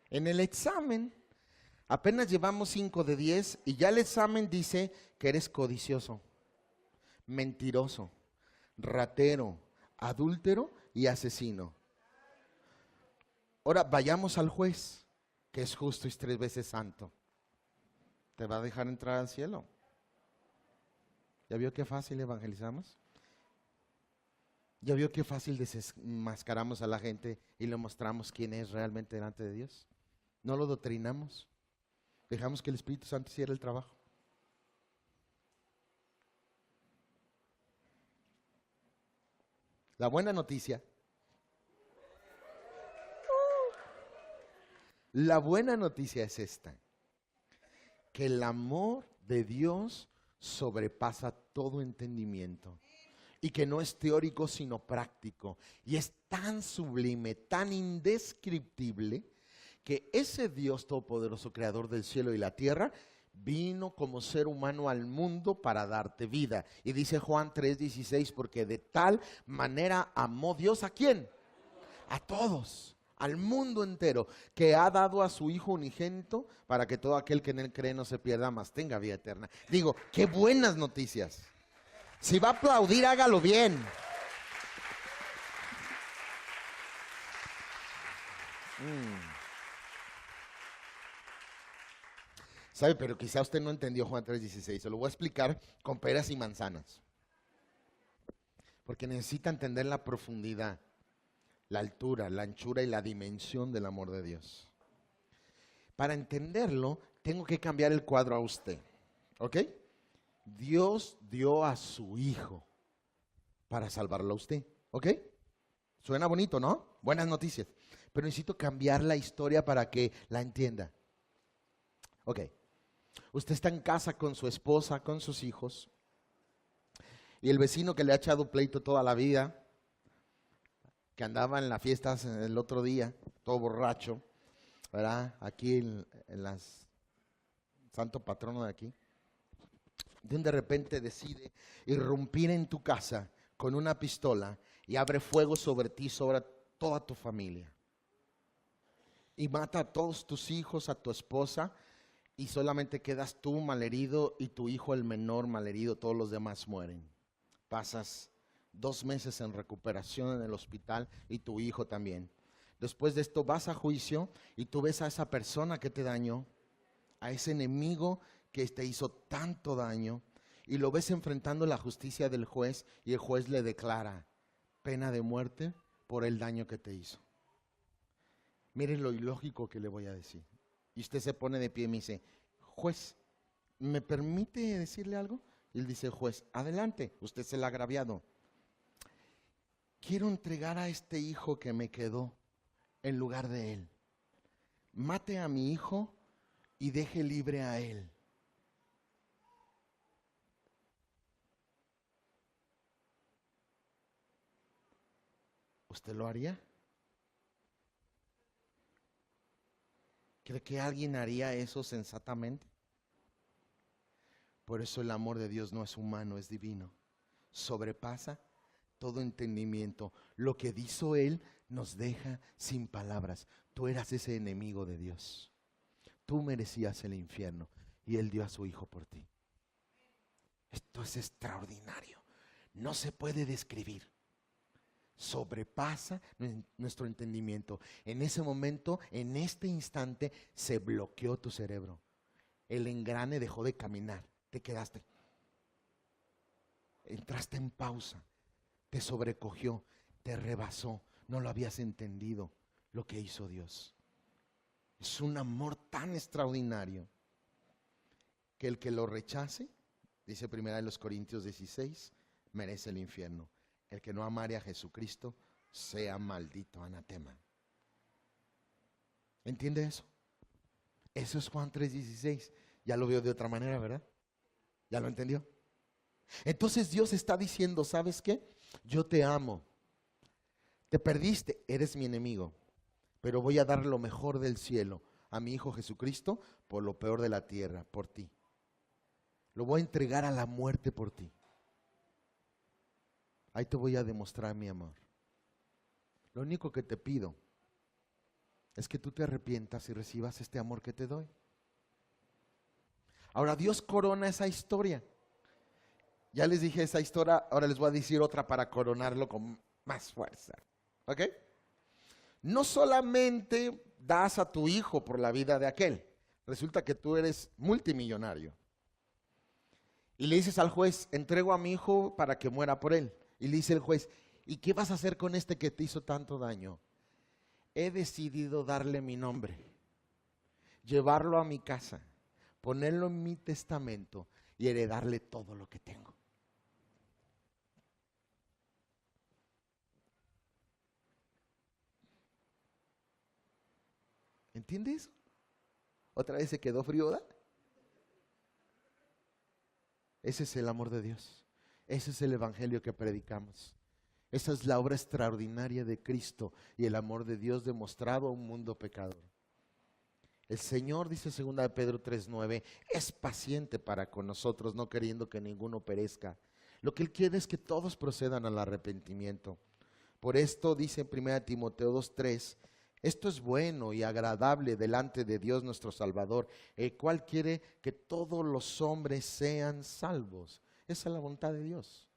En el examen, apenas llevamos 5 de 10 y ya el examen dice que eres codicioso, mentiroso, ratero, adúltero y asesino. Ahora vayamos al juez, que es justo y 3 veces santo. ¿Te va a dejar entrar al cielo? ¿Ya vio qué fácil evangelizamos? ¿Ya vio qué fácil desenmascaramos a la gente y le mostramos quién es realmente delante de Dios? No lo doctrinamos. Dejamos que el Espíritu Santo hiciera el trabajo. La buena noticia. La buena noticia es esta: que el amor de Dios sobrepasa todo entendimiento y que no es teórico sino práctico, y es tan sublime, tan indescriptible, que ese Dios todopoderoso, creador del cielo y la tierra, vino como ser humano al mundo para darte vida. Y dice Juan 3:16, porque de tal manera amó Dios, ¿a quién? A todos, al mundo entero, que ha dado a su Hijo unigénito para que todo aquel que en él cree no se pierda, mas tenga vida eterna. Digo, qué buenas noticias. Si va a aplaudir, hágalo bien. ¿Sabe? Pero quizá usted no entendió Juan 3:16. Se lo voy a explicar con peras y manzanas. Porque necesita entender la profundidad, la altura, la anchura y la dimensión del amor de Dios. Para entenderlo, tengo que cambiar el cuadro a usted. ¿Ok? Dios dio a su Hijo para salvarlo a usted. ¿Ok? Suena bonito, ¿no? Buenas noticias. Pero necesito cambiar la historia para que la entienda. Ok. Usted está en casa con su esposa, con sus hijos, y el vecino que le ha echado pleito toda la vida, que andaba en las fiestas el otro día, todo borracho, ¿verdad? Aquí en las santo patrono de aquí, de repente decide irrumpir en tu casa con una pistola y abre fuego sobre ti, sobre toda tu familia. Y mata a todos tus hijos, a tu esposa, y solamente quedas tú malherido y tu hijo el menor malherido, todos los demás mueren. Pasas 2 meses en recuperación en el hospital y tu hijo también. Después de esto vas a juicio y tú ves a esa persona que te dañó, a ese enemigo que te hizo tanto daño, y lo ves enfrentando la justicia del juez, y el juez le declara pena de muerte por el daño que te hizo. Mire lo ilógico que le voy a decir. Y usted se pone de pie y me dice, juez, ¿me permite decirle algo? Y él dice, juez, adelante, usted es el agraviado. Quiero entregar a este hijo que me quedó en lugar de él. Mate a mi hijo y deje libre a él. ¿Usted lo haría? ¿Cree que alguien haría eso sensatamente? Por eso el amor de Dios no es humano, es divino. Sobrepasa todo entendimiento. Lo que hizo Él nos deja sin palabras. Tú eras ese enemigo de Dios. Tú merecías el infierno y Él dio a su Hijo por ti. Esto es extraordinario. No se puede describir. Sobrepasa nuestro entendimiento. En ese momento, en este instante, se bloqueó tu cerebro. El engrane dejó de caminar. Te quedaste. Entraste en pausa. Te sobrecogió, te rebasó. No lo habías entendido lo que hizo Dios. Es un amor tan extraordinario que el que lo rechace, dice 1 Corintios 16, merece el infierno. El que no amare a Jesucristo sea maldito, anatema. ¿Entiende eso? Eso es Juan 3:16. Ya lo veo de otra manera, ¿verdad? ¿Ya lo entendió? Entonces Dios está diciendo, ¿sabes qué? Yo te amo. Te perdiste, eres mi enemigo. Pero voy a dar lo mejor del cielo a mi Hijo Jesucristo por lo peor de la tierra, por ti. Lo voy a entregar a la muerte por ti. ahí te voy a demostrar mi amor. Lo único que te pido es que tú te arrepientas y recibas este amor que te doy. Ahora Dios corona esa historia. Ya les dije esa historia, ahora les voy a decir otra para coronarlo con más fuerza. ¿Ok? No solamente das a tu hijo por la vida de aquel. Resulta que tú eres multimillonario. Y le dices al juez, entrego a mi hijo para que muera por él. Y le dice el juez, ¿y qué vas a hacer con este que te hizo tanto daño? He decidido darle mi nombre, llevarlo a mi casa, ponerlo en mi testamento y heredarle todo lo que tengo. ¿Entiendes? Otra vez se quedó frío, ¿verdad? Ese es el amor de Dios. Ese es el evangelio que predicamos. Esa es la obra extraordinaria de Cristo y el amor de Dios demostrado a un mundo pecador. El Señor, dice 2 de Pedro 3:9, es paciente para con nosotros, no queriendo que ninguno perezca. Lo que Él quiere es que todos procedan al arrepentimiento. Por esto dice en 1 Timoteo 2:3, esto es bueno y agradable delante de Dios nuestro Salvador, el cual quiere que todos los hombres sean salvos. Esa es la voluntad de Dios.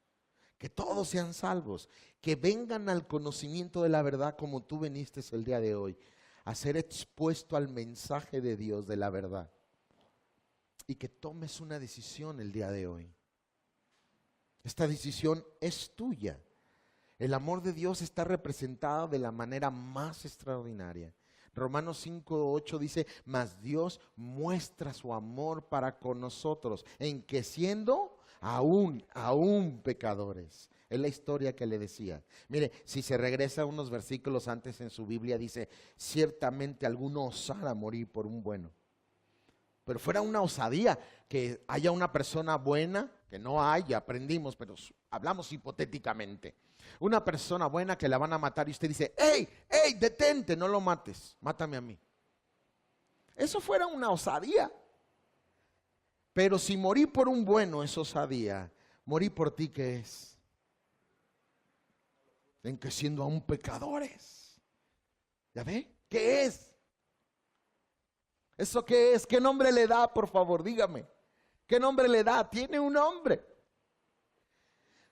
Que todos sean salvos, que vengan al conocimiento de la verdad como tú viniste el día de hoy, a ser expuesto al mensaje de Dios de la verdad. Y que tomes una decisión el día de hoy. Esta decisión es tuya. El amor de Dios está representado de la manera más extraordinaria. Romanos 5:8 dice, mas Dios muestra su amor para con nosotros, en que siendo aún pecadores. Es la historia que le decía. Mire, si se regresa unos versículos antes en su Biblia, dice, ciertamente alguno osara morir por un bueno. Pero fuera una osadía que haya una persona buena, que no hay, ya aprendimos, pero hablamos hipotéticamente. Una persona buena que la van a matar y usted dice, ¡ey, detente, no lo mates, mátame a mí! Eso fuera una osadía. Pero si morir por un bueno es osadía, morir por ti, ¿qué es? En que siendo aún pecadores. ¿Ya ve? ¿Qué es? ¿Eso qué es? ¿Qué nombre le da, por favor? Dígame. ¿Qué nombre le da? Tiene un nombre.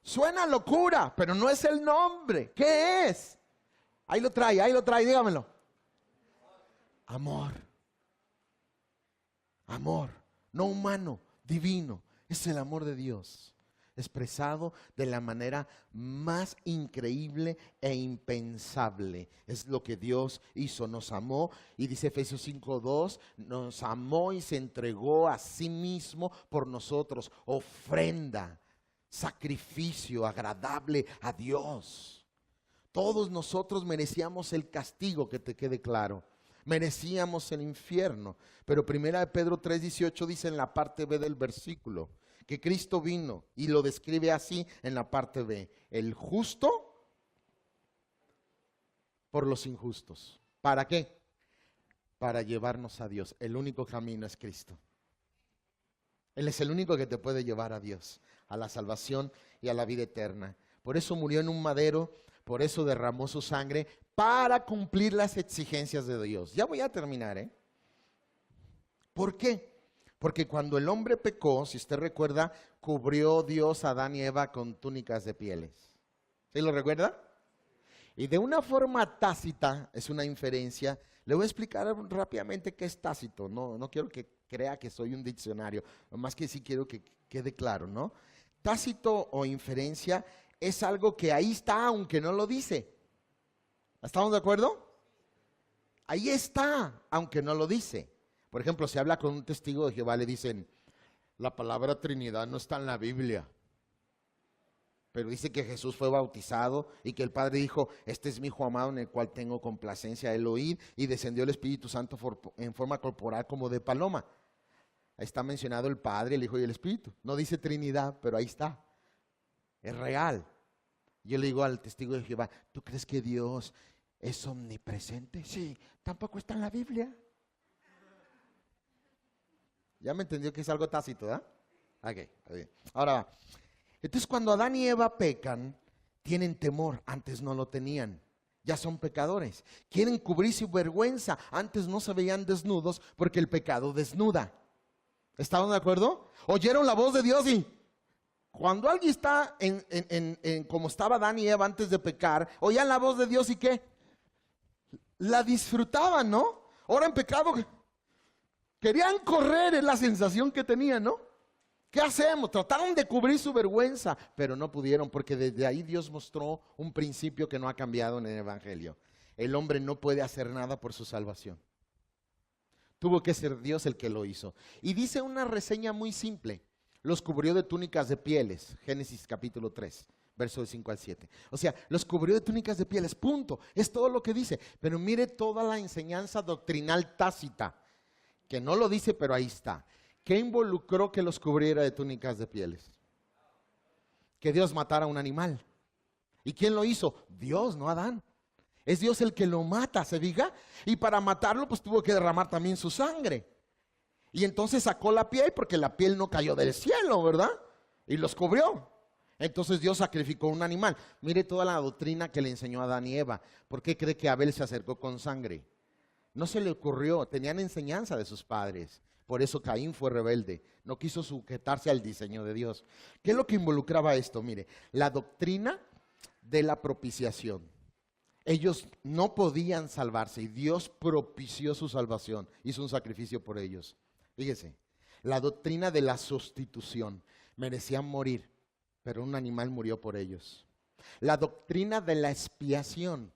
Suena locura, pero no es el nombre. ¿Qué es? Ahí lo trae, dígamelo. Amor. Amor, no humano, divino. Es el amor de Dios, expresado de la manera más increíble e impensable. Es lo que Dios hizo, nos amó, y dice Efesios 5:2, nos amó y se entregó a sí mismo por nosotros, ofrenda, sacrificio agradable a Dios. Todos nosotros merecíamos el castigo, que te quede claro. Merecíamos el infierno, pero 1 Pedro 3:18 dice en la parte B del versículo, que Cristo vino y lo describe así en la parte B, el justo por los injustos. ¿Para qué? Para llevarnos a Dios. El único camino es Cristo. Él es el único que te puede llevar a Dios, a la salvación y a la vida eterna. Por eso murió en un madero, por eso derramó su sangre, para cumplir las exigencias de Dios. Ya voy a terminar, ¿Por qué? Porque cuando el hombre pecó, si usted recuerda, cubrió Dios a Adán y Eva con túnicas de pieles. ¿Sí lo recuerda? Y de una forma tácita, es una inferencia, le voy a explicar rápidamente qué es tácito. No quiero que crea que soy un diccionario, más que sí quiero que quede claro, ¿no? Tácito o inferencia es algo que ahí está, aunque no lo dice. ¿Estamos de acuerdo? Ahí está, aunque no lo dice. Por ejemplo, si habla con un testigo de Jehová, le dicen, la palabra Trinidad no está en la Biblia. Pero dice que Jesús fue bautizado y que el Padre dijo, este es mi Hijo amado en el cual tengo complacencia. Él oír, y descendió el Espíritu Santo en forma corporal como de paloma. Ahí está mencionado el Padre, el Hijo y el Espíritu. No dice Trinidad, pero ahí está. Es real. Yo le digo al testigo de Jehová, ¿tú crees que Dios es omnipresente? Sí, tampoco está en la Biblia. Ya me entendió que es algo tácito, ¿verdad? Ok, bien. Ahora va. Entonces cuando Adán y Eva pecan, Tienen temor, antes no lo tenían. Ya son pecadores. Quieren cubrir su vergüenza. Antes no se veían desnudos porque el pecado desnuda. ¿Estaban de acuerdo? Oyeron la voz de Dios y cuando alguien está como estaba Adán y Eva antes de pecar, oían la voz de Dios y ¿qué? La disfrutaban, ¿no? Ahora en pecado querían correr, es la sensación que tenían, ¿no? ¿Qué hacemos? Trataron de cubrir su vergüenza, pero no pudieron, porque desde ahí Dios mostró un principio que no ha cambiado en el Evangelio. El hombre no puede hacer nada por su salvación. Tuvo que ser Dios el que lo hizo. Y dice una reseña muy simple: los cubrió de túnicas de pieles. Génesis capítulo 3, versos 5 al 7. O sea, los cubrió de túnicas de pieles, punto. Es todo lo que dice. Pero mire toda la enseñanza doctrinal tácita, que no lo dice, pero ahí está. ¿Qué involucró que los cubriera de túnicas de pieles? Que Dios matara a un animal. ¿Y quién lo hizo? Dios, no Adán. Es Dios el que lo mata, ¿se fija? Y para matarlo pues tuvo que derramar también su sangre. Y entonces sacó la piel, porque la piel no cayó del cielo, ¿verdad? Y los cubrió. Entonces Dios sacrificó un animal. Mire toda la doctrina que le enseñó a Adán y Eva. ¿Por qué cree que Abel se acercó con sangre? No se le ocurrió, tenían enseñanza de sus padres. Por eso Caín fue rebelde, no quiso sujetarse al diseño de Dios. ¿Qué es lo que involucraba esto? Mire, la doctrina de la propiciación. Ellos no podían salvarse y Dios propició su salvación, hizo un sacrificio por ellos. Fíjese, la doctrina de la sustitución. Merecían morir, pero un animal murió por ellos. La doctrina de la expiación,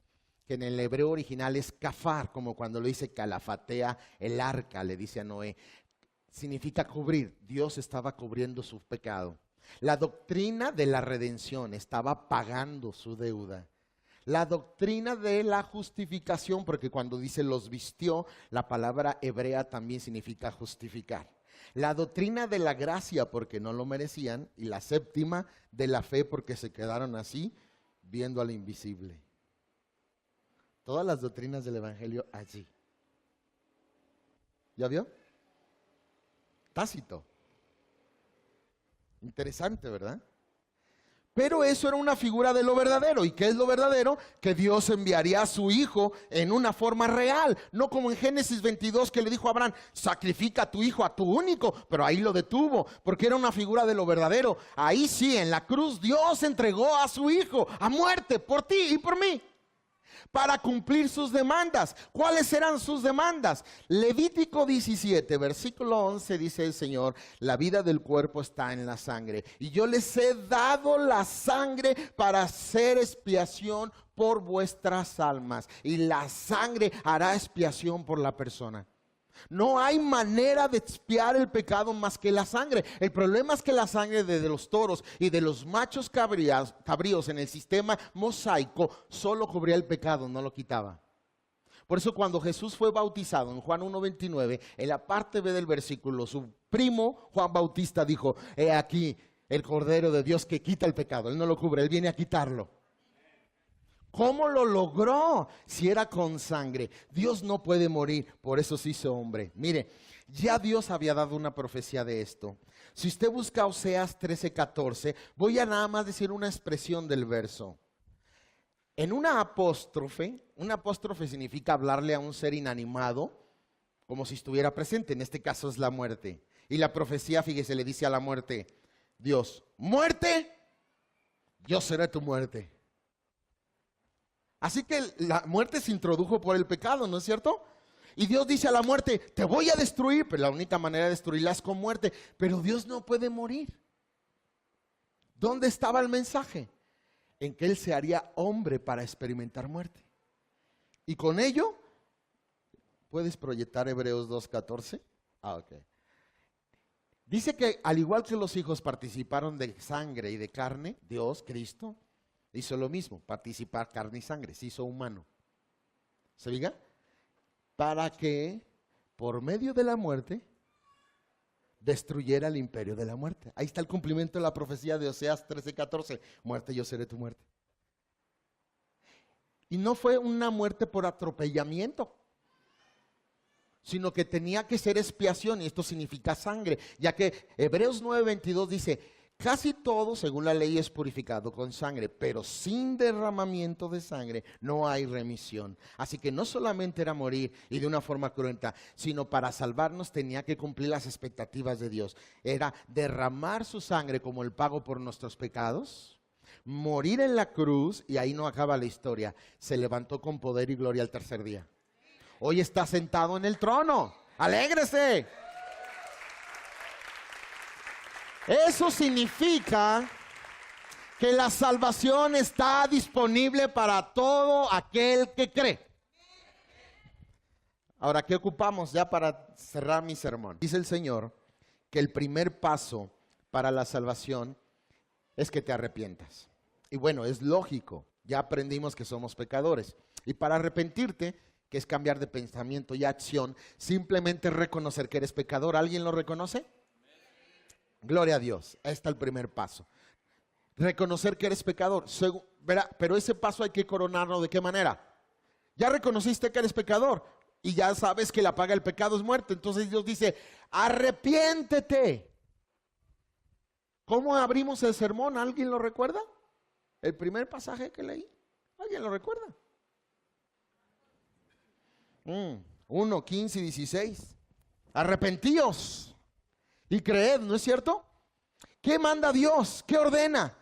que en el hebreo original es kafar, como cuando lo dice calafatea el arca, le dice a Noé. Significa cubrir. Dios estaba cubriendo su pecado. La doctrina de la redención, estaba pagando su deuda. La doctrina de la justificación, porque cuando dice los vistió, la palabra hebrea también significa justificar. La doctrina de la gracia, porque no lo merecían. Y la séptima, de la fe, porque se quedaron así, viendo al invisible. Todas las doctrinas del Evangelio allí. ¿Ya vio? Tácito. Interesante, ¿verdad? Pero eso era una figura de lo verdadero. ¿Y qué es lo verdadero? Que Dios enviaría a su hijo en una forma real. No como en Génesis 22 que le dijo a Abraham: sacrifica a tu hijo, a tu único. Pero ahí lo detuvo, porque era una figura de lo verdadero. Ahí sí, en la cruz Dios entregó a su hijo a muerte por ti y por mí, para cumplir sus demandas. ¿Cuáles eran sus demandas? Levítico 17, versículo 11 dice el Señor: la vida del cuerpo está en la sangre, y yo les he dado la sangre para hacer expiación por vuestras almas, y la sangre hará expiación por la persona. No hay manera de expiar el pecado más que la sangre. El problema es que la sangre de los toros y de los machos cabríos en el sistema mosaico solo cubría el pecado, no lo quitaba. Por eso cuando Jesús fue bautizado en Juan 1:29, en la parte B del versículo, su primo Juan Bautista dijo: he aquí el Cordero de Dios que quita el pecado. Él no lo cubre, Él viene a quitarlo. ¿Cómo lo logró? Si era con sangre. Dios no puede morir, por eso se hizo hombre. Mire, ya Dios había dado una profecía de esto. Si usted busca Oseas 13:14, voy a nada más decir una expresión del verso. En una apóstrofe significa hablarle a un ser inanimado como si estuviera presente. En este caso es la muerte. Y la profecía, fíjese, le dice a la muerte: Dios, muerte, yo seré tu muerte. Así que la muerte se introdujo por el pecado, ¿no es cierto? Y Dios dice a la muerte: te voy a destruir, pero la única manera de destruirla es con muerte. Pero Dios no puede morir. ¿Dónde estaba el mensaje? En que Él se haría hombre para experimentar muerte. Y con ello, ¿puedes proyectar Hebreos 2:14? Ok. Dice que al igual que los hijos participaron de sangre y de carne, Dios, Cristo, hizo lo mismo, participar carne y sangre, se hizo humano. ¿Se diga? Para que por medio de la muerte destruyera el imperio de la muerte. Ahí está el cumplimiento de la profecía de Oseas 13:14. Muerte, yo seré tu muerte. Y no fue una muerte por atropellamiento, sino que tenía que ser expiación, y esto significa sangre, ya que Hebreos 9:22 dice Casi todo, según la ley, es purificado con sangre, pero sin derramamiento de sangre no hay remisión. Así que no solamente era morir y de una forma cruenta, sino para salvarnos tenía que cumplir las expectativas de Dios. Era derramar su sangre como el pago por nuestros pecados, morir en la cruz, y ahí no acaba la historia. Se levantó con poder y gloria al tercer día. Hoy está sentado en el trono. ¡Alégrese! Eso significa que la salvación está disponible para todo aquel que cree. Ahora, ¿qué ocupamos ya para cerrar mi sermón? Dice el Señor que el primer paso para la salvación es que te arrepientas. Y bueno, es lógico, ya aprendimos que somos pecadores. Y para arrepentirte, que es cambiar de pensamiento y acción, simplemente reconocer que eres pecador. ¿Alguien lo reconoce? Gloria a Dios, ahí está el primer paso. Reconocer que eres pecador. Pero ese paso hay que coronarlo. ¿De qué manera? Ya reconociste que eres pecador y ya sabes que la paga del pecado es muerte. Entonces Dios dice, arrepiéntete. ¿Cómo abrimos el sermón? ¿Alguien lo recuerda? El primer pasaje que leí. ¿Alguien lo recuerda? 1, 15 y 16. Arrepentíos y creed, ¿no es cierto? ¿Qué manda Dios? ¿Qué ordena?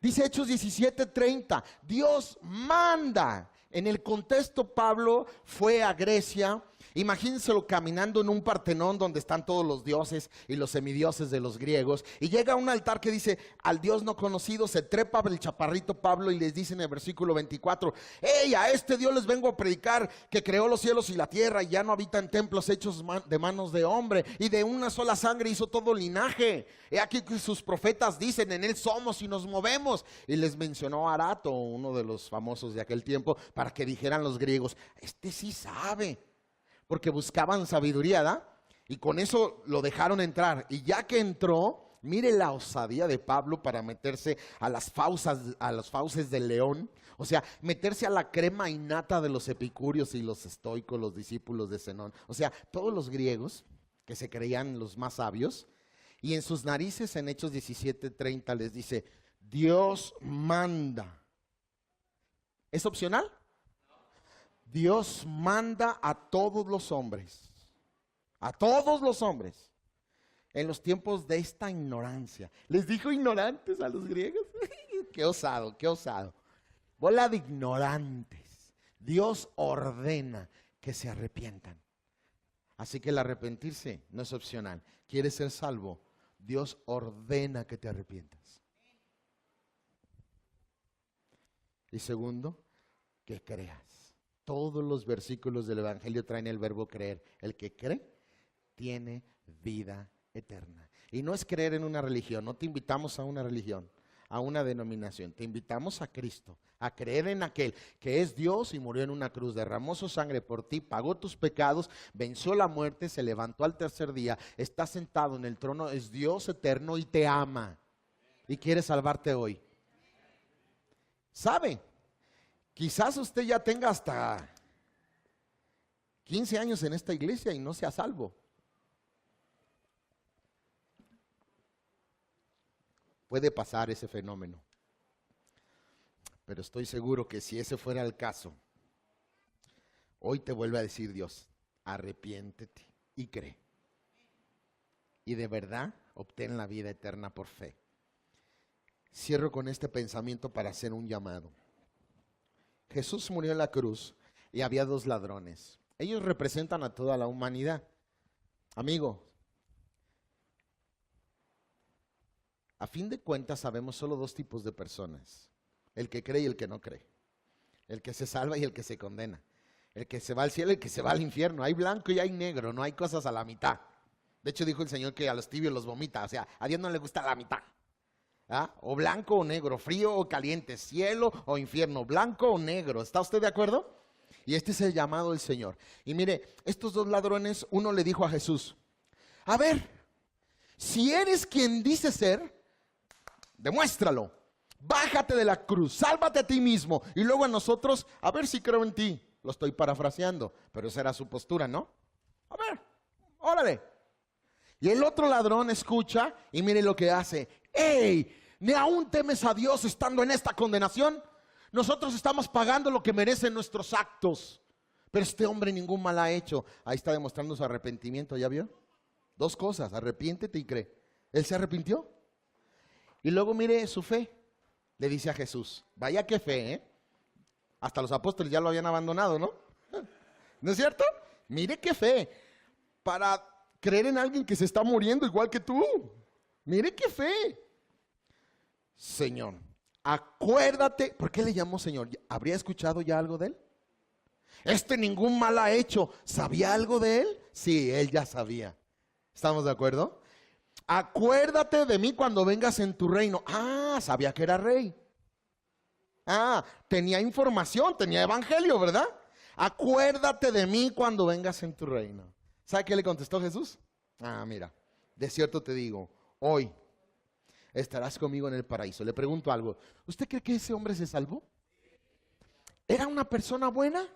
Dice Hechos 17:30. Dios manda. En el contexto, Pablo fue a Grecia. Imagínenselo caminando en un Partenón donde están todos los dioses y los semidioses de los griegos, y llega a un altar que dice al Dios no conocido. Se trepa el chaparrito Pablo y les dice en el versículo 24: hey, a este Dios les vengo a predicar, que creó los cielos y la tierra y ya no habita en templos hechos de manos de hombre, y de una sola sangre hizo todo linaje. He aquí que sus profetas dicen: en él somos y nos movemos. Y les mencionó a Arato, uno de los famosos de aquel tiempo, para que dijeran los griegos: este sí sabe. Porque buscaban sabiduría, ¿da? Y con eso lo dejaron entrar. Y ya que entró, mire la osadía de Pablo para meterse a las fauces del león. O sea, meterse a la crema innata de los epicúreos y los estoicos, los discípulos de Zenón. O sea, todos los griegos que se creían los más sabios. Y en sus narices, en Hechos 17:30 les dice: Dios manda. ¿Es opcional? Dios manda a todos los hombres, en los tiempos de esta ignorancia. Les dijo ignorantes a los griegos. Qué osado, qué osado. Bola de ignorantes. Dios ordena que se arrepientan. Así que el arrepentirse no es opcional. ¿Quieres ser salvo? Dios ordena que te arrepientas. Y segundo, que creas. Todos los versículos del Evangelio traen el verbo creer. El que cree tiene vida eterna. Y no es creer en una religión. No te invitamos a una religión, a una denominación. Te invitamos a Cristo, a creer en aquel que es Dios y murió en una cruz, derramó su sangre por ti, pagó tus pecados, venció la muerte, se levantó al tercer día, está sentado en el trono, es Dios eterno y te ama y quiere salvarte hoy. ¿Sabe? Quizás usted ya tenga hasta 15 años en esta iglesia y no sea salvo. Puede pasar ese fenómeno. Pero estoy seguro que si ese fuera el caso, hoy te vuelve a decir Dios: arrepiéntete y cree. Y de verdad obtén la vida eterna por fe. Cierro con este pensamiento para hacer un llamado. Jesús murió en la cruz y había 2 ladrones. Ellos representan a toda la humanidad. Amigo, a fin de cuentas sabemos solo 2 tipos de personas: el que cree y el que no cree, el que se salva y el que se condena, el que se va al cielo y el que se va al infierno. Hay blanco y hay negro, no hay cosas a la mitad. De hecho dijo el Señor que a los tibios los vomita. O sea, a Dios no le gusta la mitad. ¿Ah? O blanco o negro, frío o caliente, cielo o infierno, blanco o negro. ¿Está usted de acuerdo? Y este es el llamado del Señor. Y mire, estos 2 ladrones, uno le dijo a Jesús: a ver, si eres quien dices ser, demuéstralo. Bájate de la cruz, sálvate a ti mismo y luego a nosotros, a ver si creo en ti. Lo estoy parafraseando, pero esa era su postura, ¿no? A ver, órale. Y el otro ladrón escucha y mire lo que hace: ¡Ey! ¿Ni aún temes a Dios estando en esta condenación? Nosotros estamos pagando lo que merecen nuestros actos, pero este hombre ningún mal ha hecho. Ahí está demostrando su arrepentimiento, ¿ya vio? Dos cosas, arrepiéntete y cree. Él se arrepintió. Y luego mire su fe. Le dice a Jesús, vaya qué fe, ¿eh? Hasta los apóstoles ya lo habían abandonado, ¿no? ¿No es cierto? Mire qué fe. Para creer en alguien que se está muriendo igual que tú. Mire qué fe. Señor, acuérdate. ¿Por qué le llamó Señor? ¿Habría escuchado ya algo de él? Ningún mal ha hecho. ¿Sabía algo de él? Sí, él ya sabía. ¿Estamos de acuerdo? Acuérdate de mí cuando vengas en tu reino. Sabía que era rey. Tenía información, tenía evangelio, ¿verdad? Acuérdate de mí cuando vengas en tu reino. ¿Sabe qué le contestó Jesús? Mira, de cierto te digo, hoy estarás conmigo en el paraíso. Le pregunto algo, ¿usted cree que ese hombre se salvó? ¿Era una persona buena?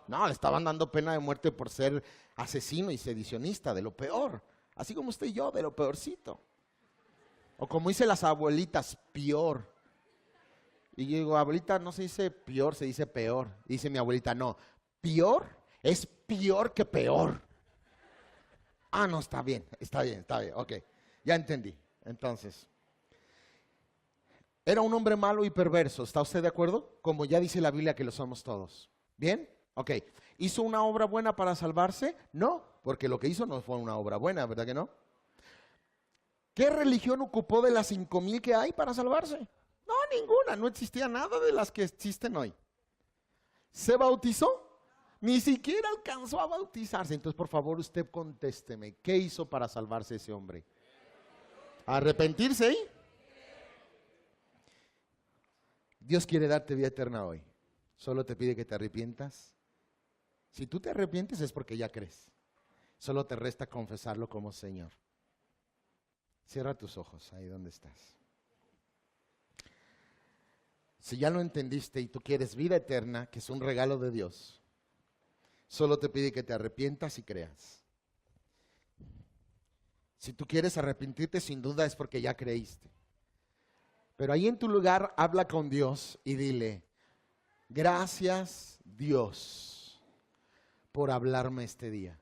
No, le estaban dando pena de muerte por ser asesino y sedicionista, de lo peor. Así como usted y yo, de lo peorcito. O como dicen las abuelitas, peor. Y yo digo, abuelita, no se dice peor, se dice peor. Dice mi abuelita, no, peor es peor que peor. No, está bien, ok, ya entendí. Entonces, era un hombre malo y perverso, ¿está usted de acuerdo? Como ya dice la Biblia que lo somos todos. ¿Bien? Ok, ¿hizo una obra buena para salvarse? No, porque lo que hizo no fue una obra buena, ¿verdad que no? ¿Qué religión ocupó de las 5,000 que hay para salvarse? No, ninguna, no existía nada de las que existen hoy. ¿Se bautizó? Ni siquiera alcanzó a bautizarse. Entonces, por favor, usted contésteme, ¿qué hizo para salvarse ese hombre? ¿Arrepentirse? ¿Eh? Dios quiere darte vida eterna hoy. Solo te pide que te arrepientas. Si tú te arrepientes es porque ya crees. Solo te resta confesarlo como Señor. Cierra tus ojos ahí donde estás. Si ya lo entendiste y tú quieres vida eterna, que es un regalo de Dios, solo te pide que te arrepientas y creas. Si tú quieres arrepentirte, sin duda es porque ya creíste. Pero ahí en tu lugar, habla con Dios y dile, gracias Dios por hablarme este día,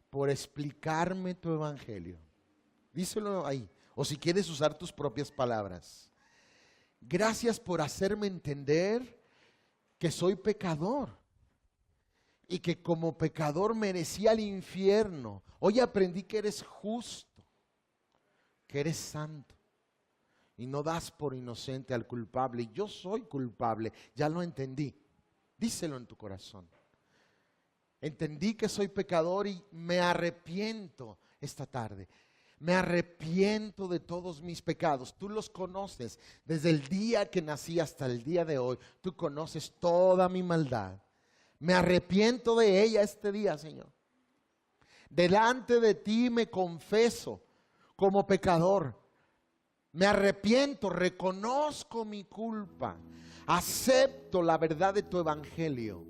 por explicarme tu evangelio. Díselo ahí, o si quieres usar tus propias palabras. Gracias por hacerme entender que soy pecador y que como pecador merecía el infierno. Hoy aprendí que eres justo, que eres santo y no das por inocente al culpable. Y yo soy culpable, ya lo entendí. Díselo en tu corazón. Entendí que soy pecador y me arrepiento esta tarde. Me arrepiento de todos mis pecados. Tú los conoces desde el día que nací hasta el día de hoy. Tú conoces toda mi maldad. Me arrepiento de ella este día, Señor. Delante de ti me confeso como pecador. Me arrepiento, reconozco mi culpa. Acepto la verdad de tu evangelio.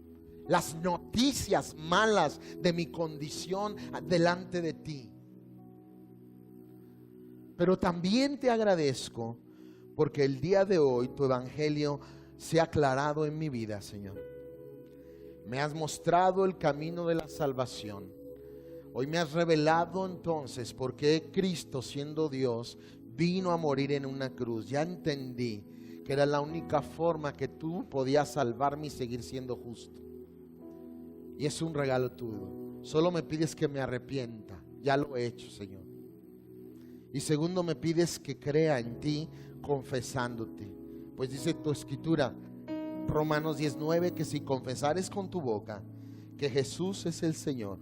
Las noticias malas de mi condición delante de ti. Pero también te agradezco porque el día de hoy tu evangelio se ha aclarado en mi vida, Señor. Me has mostrado el camino de la salvación. Hoy me has revelado entonces por qué Cristo, siendo Dios, vino a morir en una cruz. Ya entendí que era la única forma que tú podías salvarme y seguir siendo justo. Y es un regalo tuyo. Solo me pides que me arrepienta. Ya lo he hecho, Señor. Y segundo, me pides que crea en ti confesándote. Pues dice tu escritura, Romanos 19, que si confesares con tu boca que Jesús es el Señor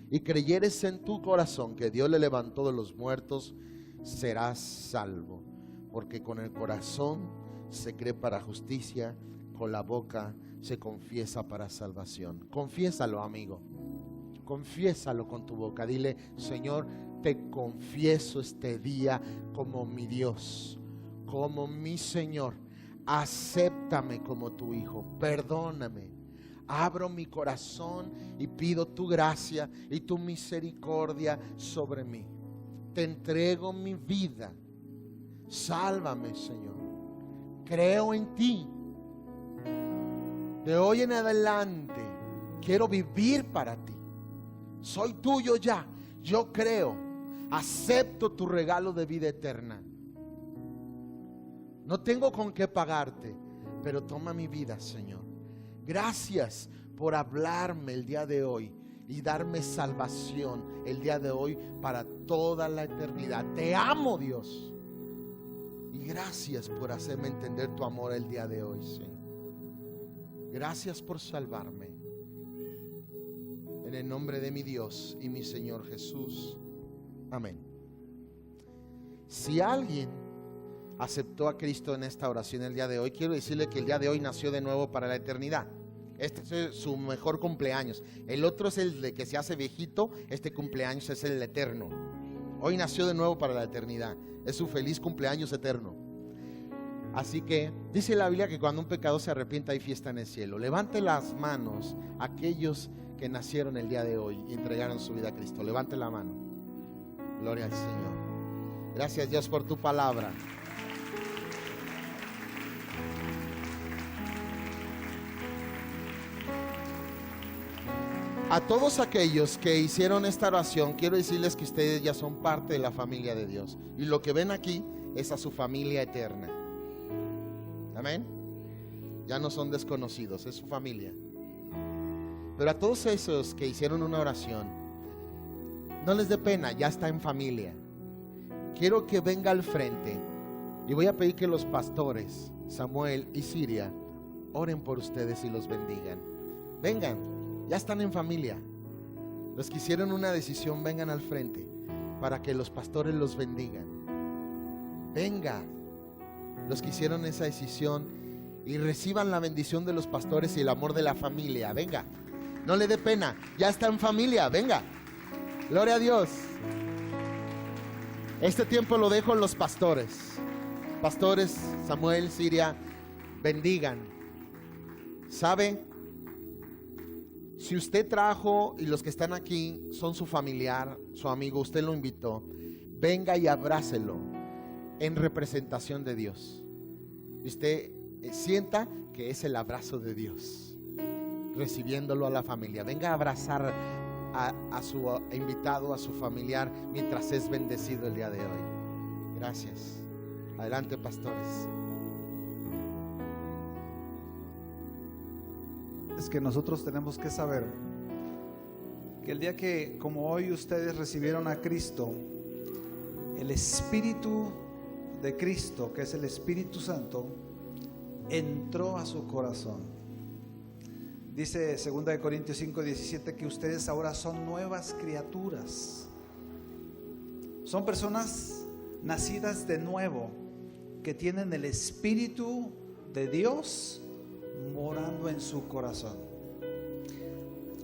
y creyeres en tu corazón que Dios le levantó de los muertos, serás salvo. Porque con el corazón se cree para justicia, con la boca se confiesa para salvación. Confiésalo, amigo. Confiésalo con tu boca. Dile, Señor, te confieso este día como mi Dios, como mi Señor. Acéptame como tu hijo. Perdóname. Abro mi corazón y pido tu gracia y tu misericordia sobre mí. Te entrego mi vida Sálvame, Señor. Creo en ti. De hoy en adelante quiero vivir para ti. Soy tuyo ya. Yo creo. Acepto tu regalo de vida eterna. No tengo con qué pagarte, pero toma mi vida, Señor. Gracias por hablarme el día de hoy y darme salvación el día de hoy para toda la eternidad. Te amo, Dios. Y gracias por hacerme entender tu amor el día de hoy, Señor. Gracias por salvarme. En el nombre de mi Dios y mi Señor Jesús. Amén. Si alguien aceptó a Cristo en esta oración el día de hoy, quiero decirle que el día de hoy nació de nuevo para la eternidad. Este es su mejor cumpleaños. El otro es el de que se hace viejito. Este cumpleaños es el eterno. Hoy nació de nuevo para la eternidad. Es su feliz cumpleaños eterno. Así que dice la Biblia que cuando un pecador se arrepienta hay fiesta en el cielo. Levante las manos aquellos que nacieron el día de hoy y entregaron su vida a Cristo. Levante la mano. Gloria al Señor. Gracias, Dios, por tu palabra. A todos aquellos que hicieron esta oración, quiero decirles que ustedes ya son parte de la familia de Dios. Y lo que ven aquí es a su familia eterna. Amén. Ya no son desconocidos, es su familia. Pero a todos esos que hicieron una oración, no les dé pena, ya está en familia. Quiero que venga al frente y voy a pedir que los pastores, Samuel y Siria, oren por ustedes y los bendigan. Vengan, ya están en familia. Los que hicieron una decisión, vengan al frente para que los pastores los bendigan. Venga, los que hicieron esa decisión y reciban la bendición de los pastores y el amor de la familia. Venga, no le dé pena, ya está en familia. Venga, gloria a Dios. Este tiempo lo dejo en los pastores. Pastores, Samuel, Siria, bendigan. ¿Sabe? Si usted trajo y los que están aquí son su familiar, su amigo, usted lo invitó, venga y abrácelo en representación de Dios. Y usted sienta que es el abrazo de Dios, recibiéndolo a la familia. Venga a abrazar a su invitado, a su familiar, mientras es bendecido el día de hoy. Gracias. Adelante, pastores. Es que nosotros tenemos que saber que el día que, como hoy, ustedes recibieron a Cristo, el Espíritu de Cristo, que es el Espíritu Santo, entró a su corazón. Dice 2 Corintios 5:17 que ustedes ahora son nuevas criaturas. Son personas nacidas de nuevo, que tienen el Espíritu de Dios morando en su corazón.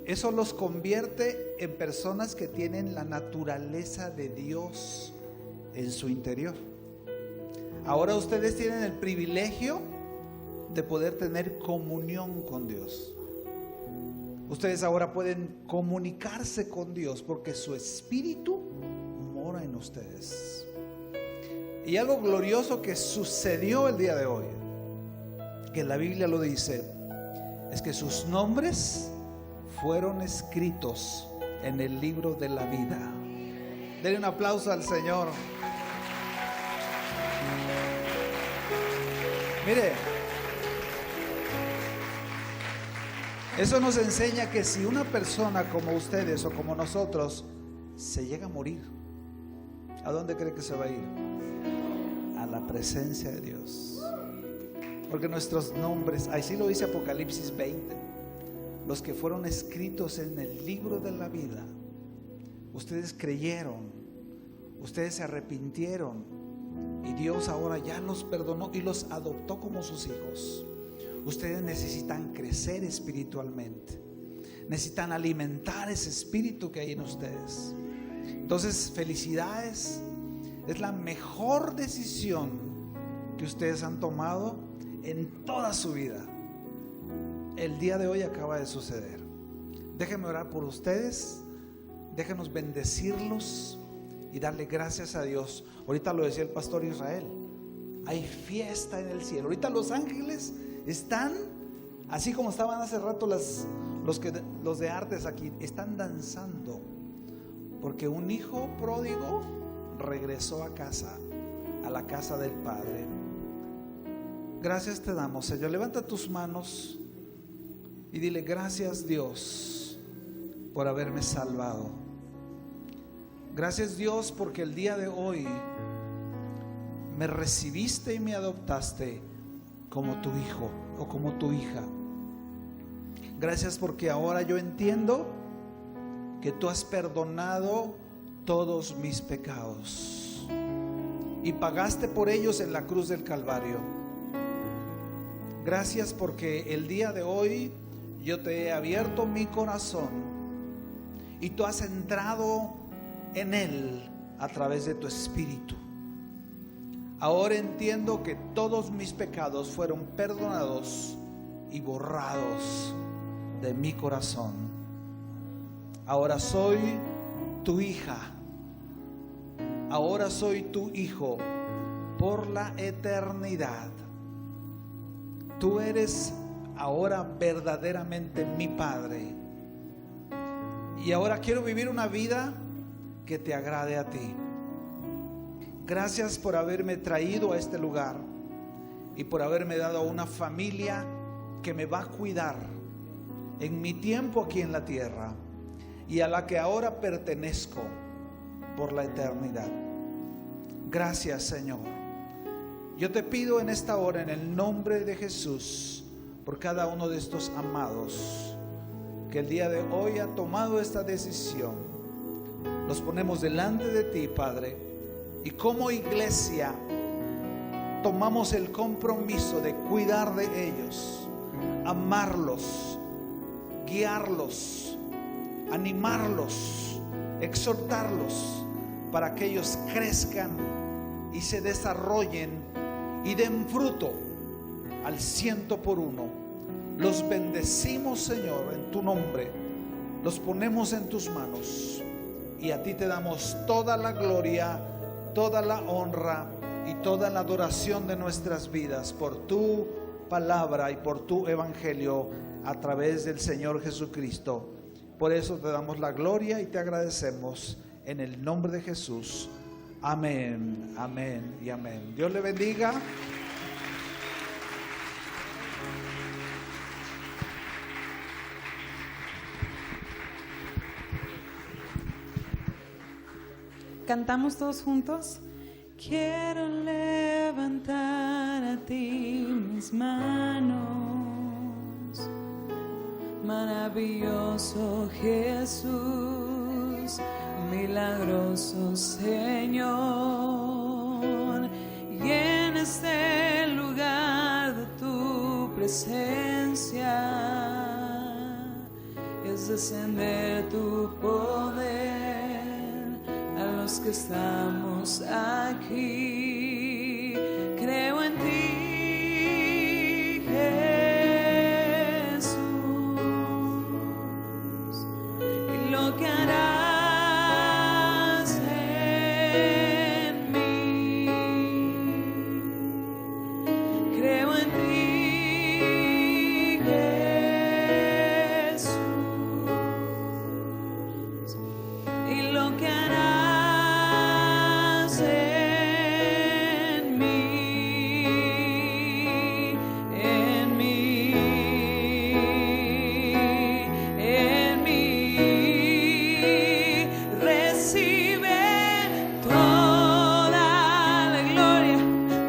Eso los convierte en personas que tienen la naturaleza de Dios en su interior. Ahora ustedes tienen el privilegio de poder tener comunión con Dios. Ustedes ahora pueden comunicarse con Dios porque su Espíritu mora en ustedes. Y algo glorioso que sucedió el día de hoy, que la Biblia lo dice, es que sus nombres fueron escritos en el libro de la vida. Denle un aplauso al Señor. Mire, eso nos enseña que si una persona como ustedes o como nosotros se llega a morir, ¿a dónde cree que se va a ir? A la presencia de Dios. Porque nuestros nombres, así lo dice Apocalipsis 20, los que fueron escritos en el libro de la vida, ustedes creyeron, ustedes se arrepintieron y Dios ahora ya los perdonó y los adoptó como sus hijos. Ustedes necesitan crecer espiritualmente, necesitan alimentar ese espíritu que hay en ustedes. Entonces, felicidades, es la mejor decisión que ustedes han tomado en toda su vida. El día de hoy acaba de suceder. Déjenme orar por ustedes, déjenos bendecirlos y darle gracias a Dios. Ahorita lo decía el pastor Israel, Hay fiesta en el cielo. Ahorita los ángeles están, así como estaban hace rato los de artes aquí, están danzando, porque un hijo pródigo regresó a casa, a la casa del Padre. Gracias te damos, Señor. Levanta tus manos y dile: gracias, Dios, por haberme salvado. Gracias, Dios, porque el día de hoy me recibiste y me adoptaste como tu hijo o como tu hija. Gracias porque ahora yo entiendo que tú has perdonado todos mis pecados y pagaste por ellos en la cruz del Calvario. Gracias porque el día de hoy yo te he abierto mi corazón y tú has entrado en él a través de tu Espíritu. Ahora entiendo que todos mis pecados fueron perdonados y borrados de mi corazón. Ahora soy tu hija. Ahora soy tu hijo por la eternidad. Tú eres ahora verdaderamente mi Padre. Y ahora quiero vivir una vida que te agrade a ti. Gracias por haberme traído a este lugar y por haberme dado una familia que me va a cuidar en mi tiempo aquí en la tierra y a la que ahora pertenezco por la eternidad. Gracias, Señor. Yo te pido en esta hora, en el nombre de Jesús, por cada uno de estos amados que el día de hoy ha tomado esta decisión. Los ponemos delante de ti, Padre. Y como iglesia tomamos el compromiso de cuidar de ellos, amarlos, guiarlos, animarlos, exhortarlos para que ellos crezcan y se desarrollen y den fruto al 100%. Los bendecimos, Señor, en tu nombre. Los ponemos en tus manos y a ti te damos toda la gloria, toda la honra y toda la adoración de nuestras vidas por tu palabra y por tu evangelio a través del Señor Jesucristo. Por eso te damos la gloria y te agradecemos en el nombre de Jesús. Amén, amén y amén. Dios le bendiga. Cantamos todos juntos. Quiero levantar a ti mis manos, maravilloso Jesús, milagroso Señor, y en este lugar de tu presencia es descender tu poder a los que estamos aquí. Creo en ti, Jesús, y lo que harás en mí. Creo en ti, Jesús, y lo que harás en mí, en mí, en mí. Recibe toda la gloria,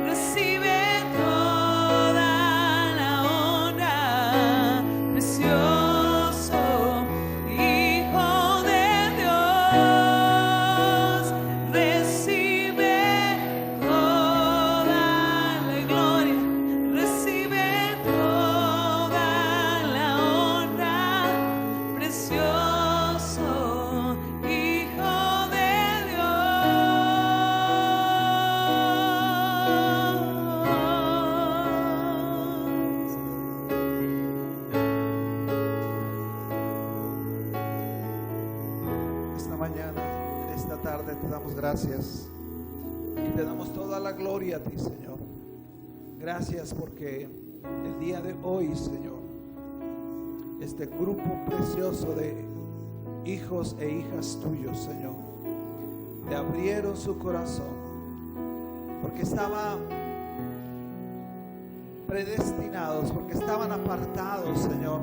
recibe toda la honra, precioso Hijo de Dios. Recibe toda la gloria, recibe toda la honra, precioso Hijo de Dios. Esta mañana, esta tarde te damos gracias y te damos toda la gloria a ti, Señor. Gracias porque el día de hoy, Señor, este grupo precioso de hijos e hijas tuyos, Señor, te abrieron su corazón porque estaban predestinados, porque estaban apartados, Señor,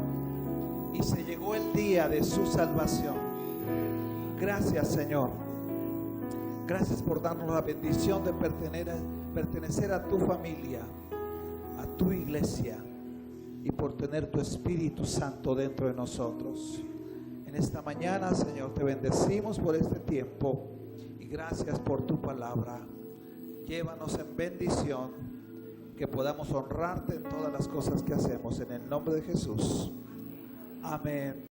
y se llegó el día de su salvación. Gracias, Señor. Gracias por darnos la bendición de pertenecer a tu familia, a tu iglesia, y por tener tu Espíritu Santo dentro de nosotros. En esta mañana, Señor, te bendecimos por este tiempo y gracias por tu palabra. Llévanos en bendición, que podamos honrarte en todas las cosas que hacemos. En el nombre de Jesús. Amén.